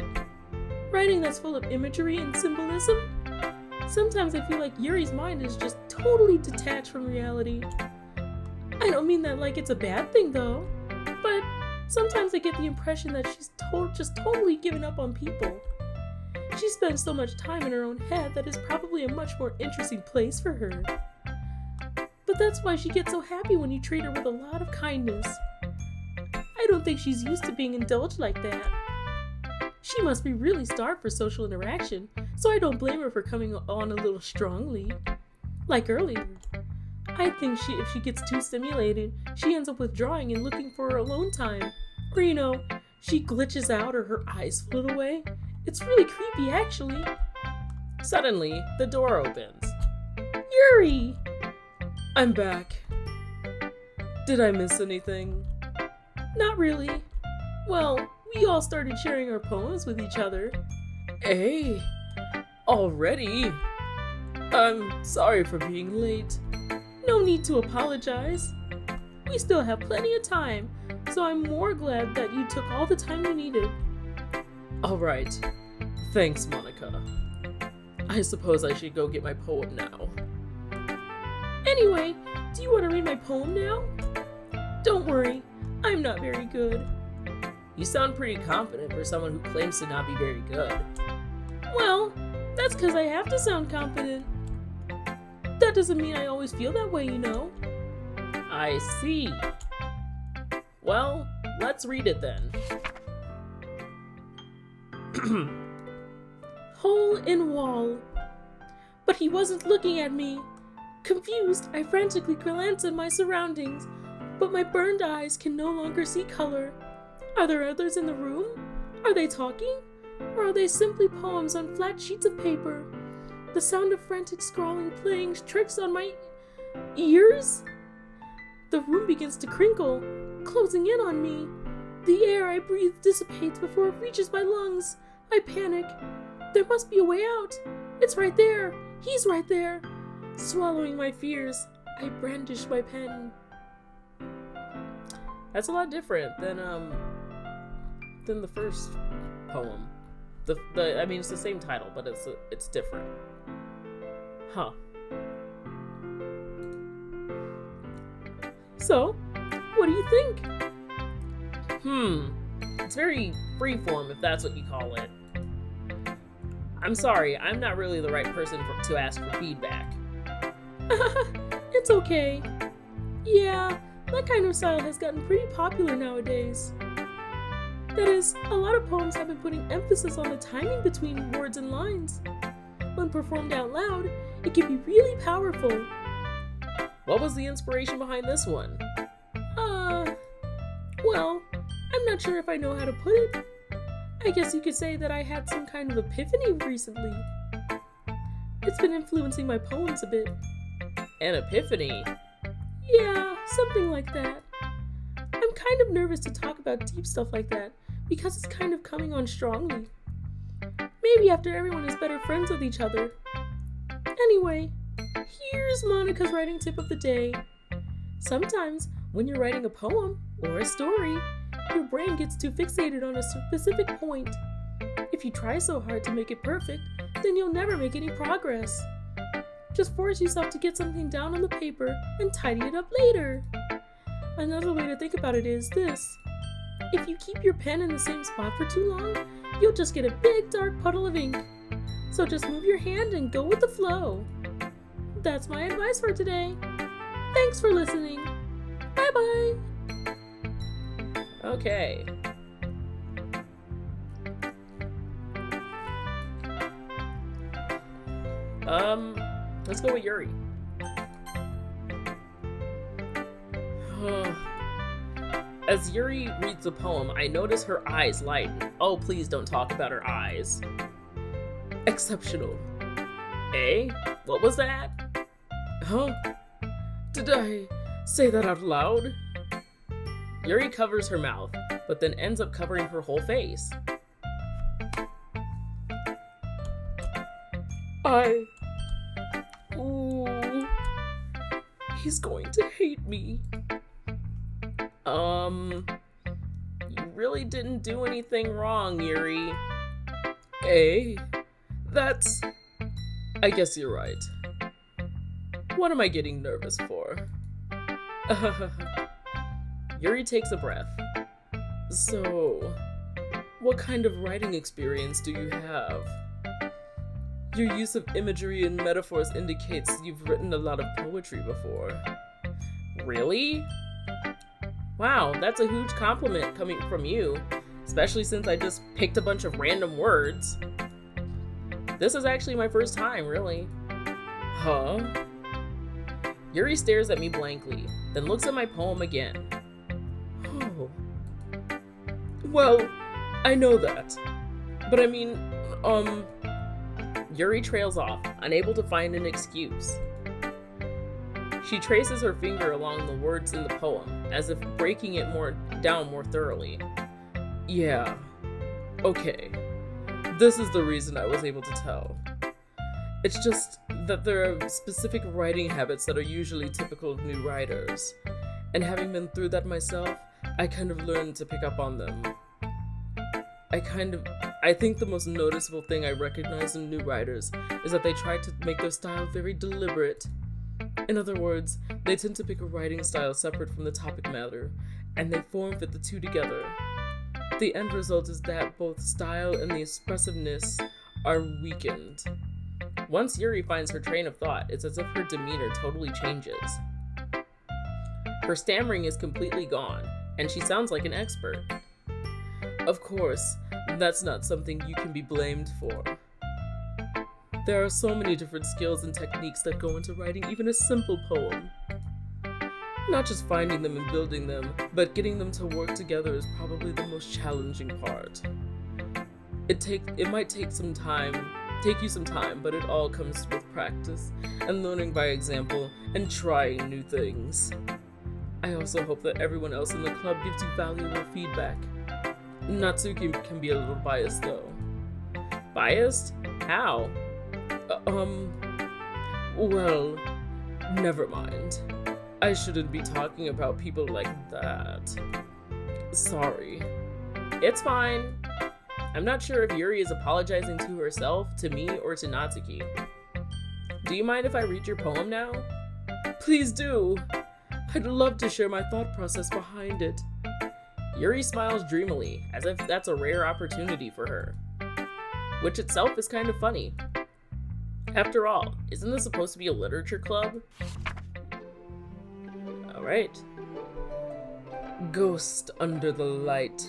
Writing that's full of imagery and symbolism? Sometimes I feel like Yuri's mind is just totally detached from reality. I don't mean that like it's a bad thing though, but sometimes I get the impression that she's just totally given up on people. She spends so much time in her own head that it's probably a much more interesting place for her. But that's why she gets so happy when you treat her with a lot of kindness. I don't think she's used to being indulged like that. She must be really starved for social interaction, so I don't blame her for coming on a little strongly. Like earlier. I think if she gets too stimulated, she ends up withdrawing and looking for her alone time. Or she glitches out or her eyes float away. It's really creepy actually. Suddenly, the door opens. Yuri! I'm back. Did I miss anything? Not really. Well, we all started sharing our poems with each other. Hey, already? I'm sorry for being late. No need to apologize. We still have plenty of time, so I'm more glad that you took all the time you needed. Alright. Thanks, Monica. I suppose I should go get my poem now. Anyway, do you want to read my poem now? Don't worry, I'm not very good. You sound pretty confident for someone who claims to not be very good. Well, that's because I have to sound confident. That doesn't mean I always feel that way, I see. Well, let's read it then. Hole in wall. But he wasn't looking at me. Confused, I frantically glanced at my surroundings, but my burned eyes can no longer see color. Are there others in the room? Are they talking? Or are they simply poems on flat sheets of paper? The sound of frantic scrawling playing tricks on my ears? The room begins to crinkle, closing in on me. The air I breathe dissipates before it reaches my lungs. I panic. There must be a way out. It's right there. He's right there. Swallowing my fears, I brandish my pen. That's a lot different than the first poem. I mean, it's the same title, but it's different. Huh. So, what do you think? It's very freeform, if that's what you call it. I'm sorry, I'm not really the right person to ask for feedback. It's okay. Yeah, that kind of style has gotten pretty popular nowadays. That is, a lot of poems have been putting emphasis on the timing between words and lines. When performed out loud, it can be really powerful. What was the inspiration behind this one? Well, I'm not sure if I know how to put it. I guess you could say that I had some kind of epiphany recently. It's been influencing my poems a bit. An epiphany? Yeah, something like that. I'm kind of nervous to talk about deep stuff like that because it's kind of coming on strongly. Maybe after everyone is better friends with each other. Anyway, here's Monica's writing tip of the day. Sometimes, when you're writing a poem or a story, your brain gets too fixated on a specific point. If you try so hard to make it perfect, then you'll never make any progress. Just force yourself to get something down on the paper and tidy it up later. Another way to think about it is this. If you keep your pen in the same spot for too long, you'll just get a big dark puddle of ink. So just move your hand and go with the flow. That's my advice for today. Thanks for listening. Bye-bye. Okay. Let's go with Yuri. As Yuri reads the poem, I notice her eyes lighten. Oh, please don't talk about her eyes. Exceptional. Eh? What was that? Huh? Did I say that out loud? Yuri covers her mouth, but then ends up covering her whole face. Ooh. He's going to hate me. You really didn't do anything wrong, Yuri. Eh? That's... I guess you're right. What am I getting nervous for? Yuri takes a breath. So, what kind of writing experience do you have? Your use of imagery and metaphors indicates you've written a lot of poetry before. Really? Wow, that's a huge compliment coming from you, especially since I just picked a bunch of random words. This is actually my first time, really. Huh? Yuri stares at me blankly, then looks at my poem again. Oh. Well, I know that. But I mean, Yuri trails off, unable to find an excuse. She traces her finger along the words in the poem, as if breaking it down more thoroughly. Yeah. Okay. This is the reason I was able to tell. It's just that there are specific writing habits that are usually typical of new writers. And having been through that myself, I kind of learned to pick up on them. I think the most noticeable thing I recognize in new writers is that they try to make their style very deliberate. In other words, they tend to pick a writing style separate from the topic matter, and they form-fit the two together. The end result is that both style and the expressiveness are weakened. Once Yuri finds her train of thought, it's as if her demeanor totally changes. Her stammering is completely gone, and she sounds like an expert. Of course, that's not something you can be blamed for. There are so many different skills and techniques that go into writing even a simple poem. Not just finding them and building them, but getting them to work together is probably the most challenging part. It might take you some time, but it all comes with practice and learning by example and trying new things. I also hope that everyone else in the club gives you valuable feedback. Natsuki can be a little biased though. Biased? How? Well, never mind. I shouldn't be talking about people like that. Sorry. It's fine. I'm not sure if Yuri is apologizing to herself, to me, or to Natsuki. Do you mind if I read your poem now? Please do. I'd love to share my thought process behind it. Yuri smiles dreamily, as if that's a rare opportunity for her. Which itself is kind of funny. After all, isn't this supposed to be a literature club? Alright. Ghost under the light.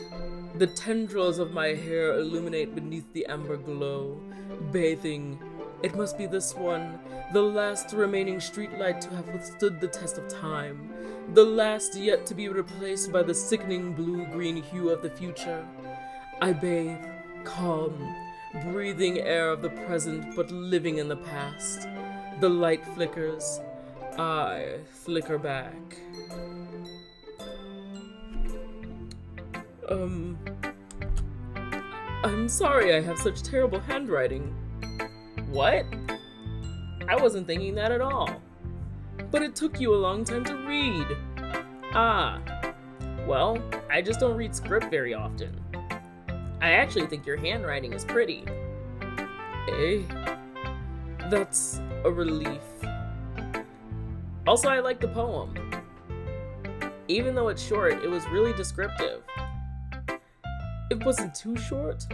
The tendrils of my hair illuminate beneath the amber glow. Bathing. It must be this one, the last remaining streetlight to have withstood the test of time. The last yet to be replaced by the sickening blue-green hue of the future. I bathe, calm, breathing air of the present but living in the past. The light flickers. I flicker back. I'm sorry I have such terrible handwriting. What? I wasn't thinking that at all. But it took you a long time to read. Ah. Well, I just don't read script very often. I actually think your handwriting is pretty. Eh? That's a relief. Also, I like the poem. Even though it's short, it was really descriptive. It wasn't too short.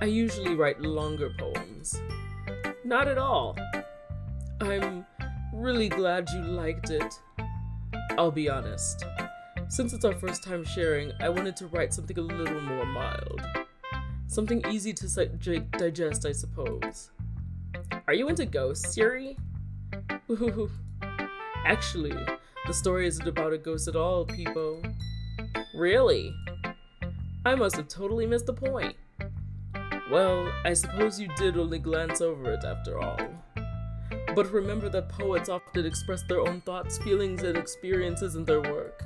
I usually write longer poems. Not at all. I'm really glad you liked it. I'll be honest. Since it's our first time sharing, I wanted to write something a little more mild. Something easy to digest, I suppose. Are you into ghosts, Yuri? Ooh. Actually, the story isn't about a ghost at all, Peepo. Really? I must have totally missed the point. Well, I suppose you did only glance over it after all. But remember that poets often express their own thoughts, feelings, and experiences in their work.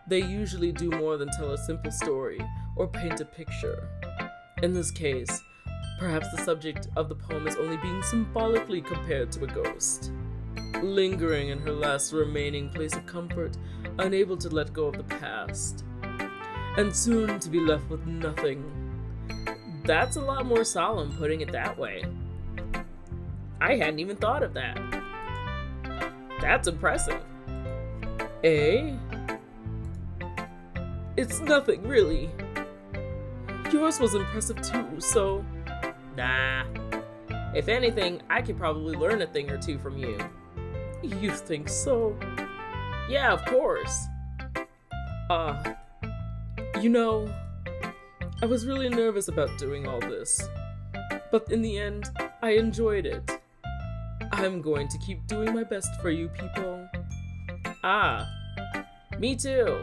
They usually do more than tell a simple story or paint a picture. In this case, Perhaps the subject of the poem is only being symbolically compared to a ghost, lingering in her last remaining place of comfort, unable to let go of the past, and soon to be left with nothing. That's a lot more solemn putting it that way. I hadn't even thought of that. That's impressive. Eh? It's nothing, really. Yours was impressive too, so... Nah. If anything, I could probably learn a thing or two from you. You think so? Yeah, of course. You know, I was really nervous about doing all this, but in the end, I enjoyed it. I'm going to keep doing my best for you people. Ah, me too.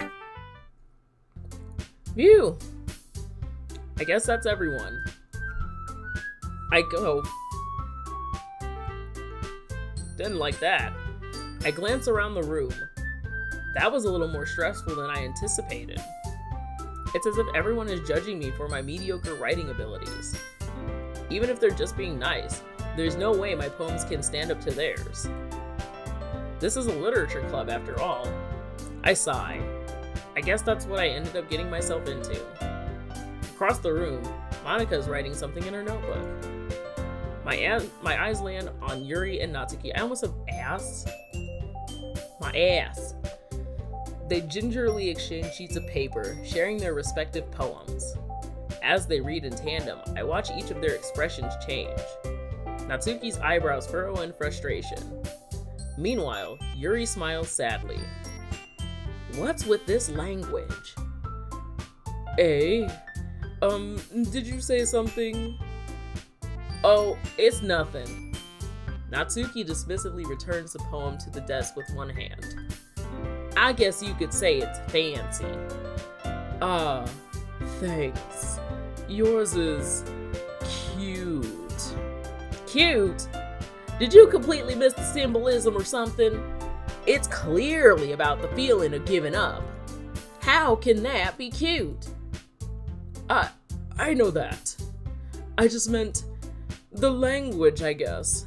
Phew. I guess that's everyone. I go. Didn't like that. I glance around the room. That was a little more stressful than I anticipated. It's as if everyone is judging me for my mediocre writing abilities. Even if they're just being nice, there's no way my poems can stand up to theirs. This is a literature club after all. I sigh. I guess that's what I ended up getting myself into. Across the room, Monika's writing something in her notebook. My eyes land on Yuri and Natsuki. I almost have ass. My ass. They gingerly exchange sheets of paper, sharing their respective poems. As they read in tandem, I watch each of their expressions change. Natsuki's eyebrows furrow in frustration. Meanwhile, Yuri smiles sadly. What's with this language? Eh? Did you say something? Oh, it's nothing. Natsuki dismissively returns the poem to the desk with one hand. I guess you could say it's fancy. Ah, thanks. Yours is cute. Cute? Did you completely miss the symbolism or something? It's clearly about the feeling of giving up. How can that be cute? I know that. I just meant the language, I guess.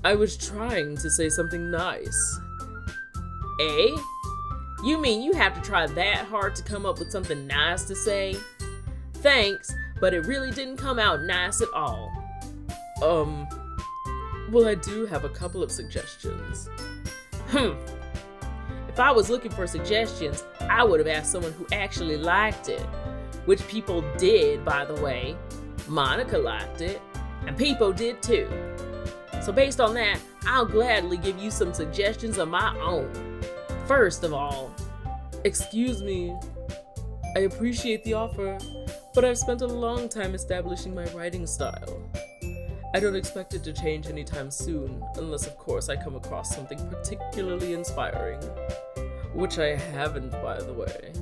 I was trying to say something nice. Eh? You mean you have to try that hard to come up with something nice to say? Thanks, but it really didn't come out nice at all. Well, I do have a couple of suggestions. If I was looking for suggestions, I would have asked someone who actually liked it. Which people did, by the way. Monika liked it, and Peepo did too. So based on that, I'll gladly give you some suggestions of my own. First of all, excuse me, I appreciate the offer, but I've spent a long time establishing my writing style. I don't expect it to change anytime soon, unless of course I come across something particularly inspiring. Which I haven't, by the way.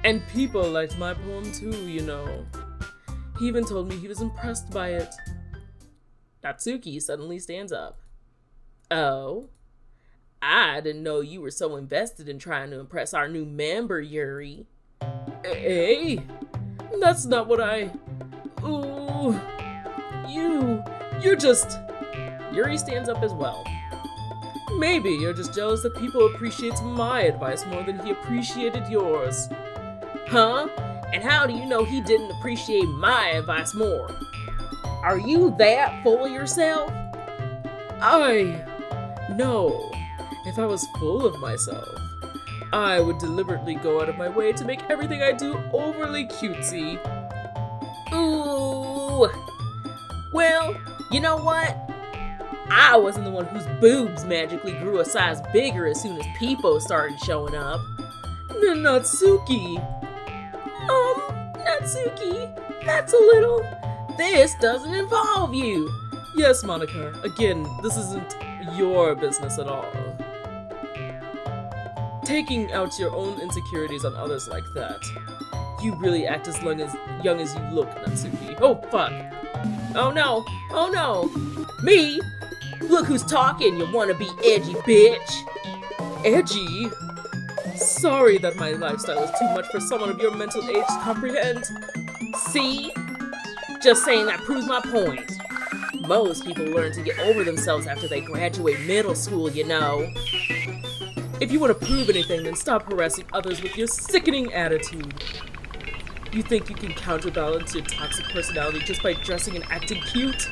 And people liked my poem too, you know. He even told me he was impressed by it. Natsuki suddenly stands up. Oh? I didn't know you were so invested in trying to impress our new member, Yuri. Hey, that's not what I... Ooh, you're just... Yuri stands up as well. Maybe you're just jealous that people appreciates my advice more than he appreciated yours. Huh? And how do you know he didn't appreciate my advice more? Are you that full of yourself? No. If I was full of myself, I would deliberately go out of my way to make everything I do overly cutesy. Ooh. Well, you know what? I wasn't the one whose boobs magically grew a size bigger as soon as Peepo started showing up. Natsuki. Natsuki, that's a little... This doesn't involve you. Yes, Monika. Again, this isn't your business at all. Taking out your own insecurities on others like that. You really act as young as you look, Natsuki. Oh, fuck. Oh, no. Oh, no. Me? Look who's talking, you wanna be edgy bitch. Edgy? Sorry that my lifestyle is too much for someone of your mental age to comprehend. See? Just saying that proves my point. Most people learn to get over themselves after they graduate middle school, you know. If you want to prove anything, then stop harassing others with your sickening attitude. You think you can counterbalance your toxic personality just by dressing and acting cute?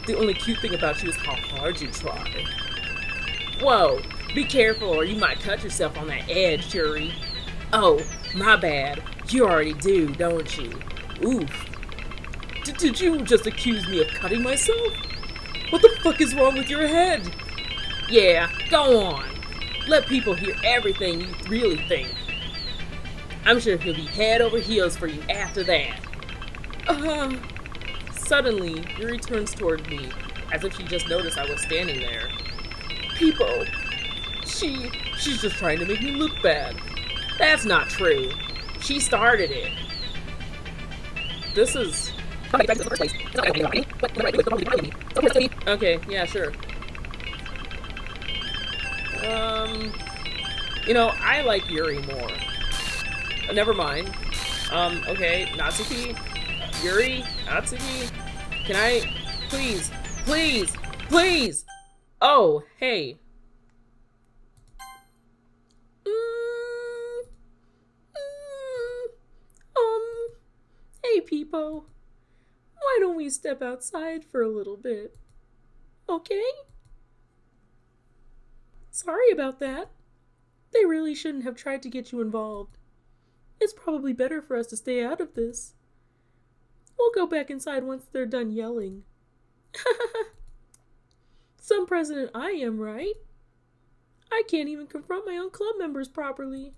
The only cute thing about you is how hard you try. Whoa, be careful or you might cut yourself on that edge, Yuri. Oh, my bad. You already do, don't you? Oof. Did you just accuse me of cutting myself? What the fuck is wrong with your head? Yeah, go on. Let people hear everything you really think. I'm sure he'll be head over heels for you after that. Suddenly, Yuri turns toward me, as if she just noticed I was standing there. People, she's just trying to make me look bad. That's not true. She started it. This is... Okay, yeah, sure. I like Yuri more. Never mind. Okay, Natsuki? Yuri? Natsuki? Can I... Please! Oh, hey. Hey, Peepo. Why don't we step outside for a little bit? Okay? Sorry about that. They really shouldn't have tried to get you involved. It's probably better for us to stay out of this. We'll go back inside once they're done yelling. Some president I am, right? I can't even confront my own club members properly.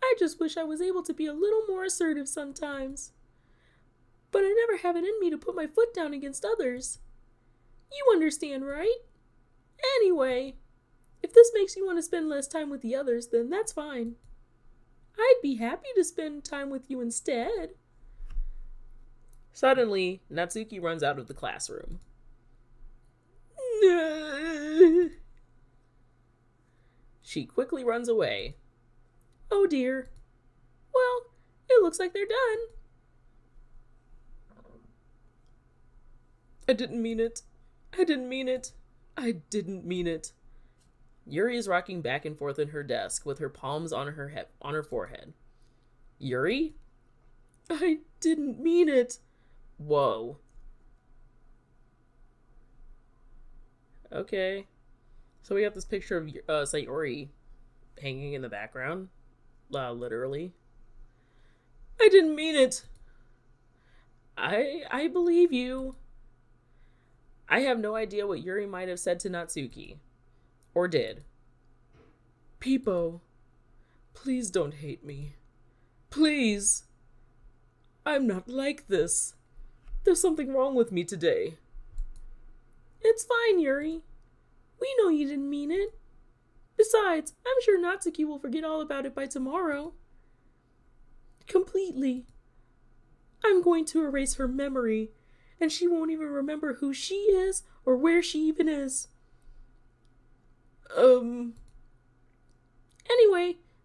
I just wish I was able to be a little more assertive sometimes. But I never have it in me to put my foot down against others. You understand, right? Anyway, if this makes you want to spend less time with the others, then that's fine. I'd be happy to spend time with you instead. Suddenly, Natsuki runs out of the classroom. She quickly runs away. Oh dear. Well, it looks like they're done. I didn't mean it. Yuri is rocking back and forth in her desk with her palms on her forehead. Yuri? I didn't mean it. Whoa. Okay. So we got this picture of Sayori hanging in the background. Literally. I didn't mean it. I believe you. I have no idea what Yuri might have said to Natsuki. Or did. Peepo, please don't hate me. Please. I'm not like this. There's something wrong with me today. It's fine, Yuri. We know you didn't mean it. Besides, I'm sure Natsuki will forget all about it by tomorrow. Completely. I'm going to erase her memory, and she won't even remember who she is or where she even is. Anyway,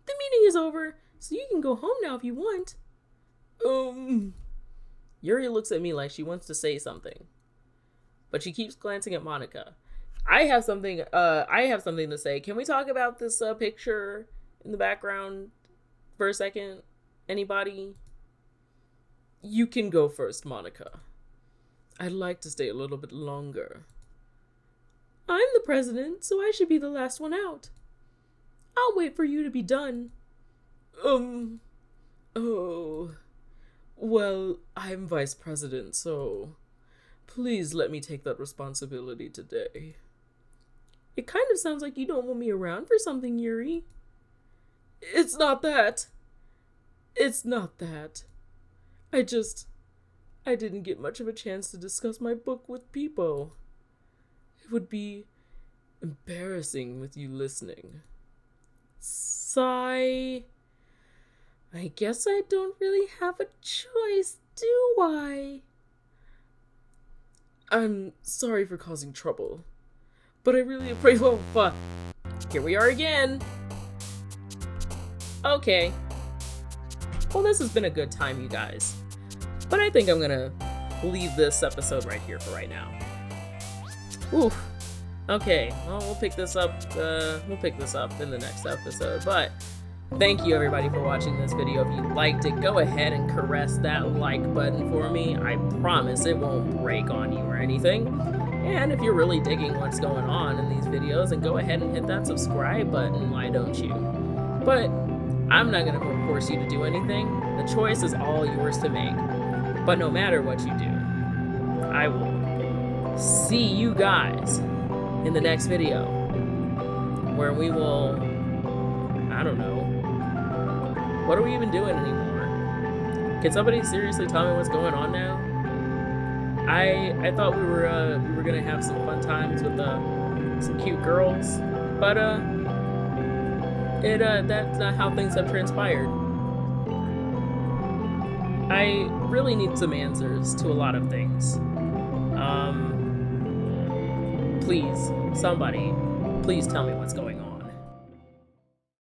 the meeting is over, so you can go home now if you want. Yuri looks at me like she wants to say something, but she keeps glancing at Monica. I have something to say. Can we talk about this picture in the background for a second? Anybody? You can go first, Monica. I'd like to stay a little bit longer. I'm the president, so I should be the last one out. I'll wait for you to be done. Oh. Well, I'm vice president, so please let me take that responsibility today. It kind of sounds like you don't want me around for something, Yuri. It's not that. I didn't get much of a chance to discuss my book with Peepo. It would be embarrassing with you listening. Sigh. I guess I don't really have a choice, do I? I'm sorry for causing trouble, but I really appreciate. Oh, fuck. Here we are again. Okay. Well, this has been a good time, you guys. But I think I'm gonna leave this episode right here for right now. Oof. Okay, well, we'll pick this up in the next episode. But thank you everybody for watching this video. If you liked it, go ahead and caress that like button for me. I promise it won't break on you or anything. And if you're really digging what's going on in these videos, then go ahead and hit that subscribe button, why don't you? But I'm not gonna force you to do anything. The choice is all yours to make. But no matter what you do, I will see you guys in the next video, where we will, I don't know, what are we even doing anymore? Can somebody seriously tell me what's going on now? I thought we were gonna have some fun times with some cute girls, but that's not how things have transpired. I really need some answers to a lot of things. Please, somebody, please tell me what's going on.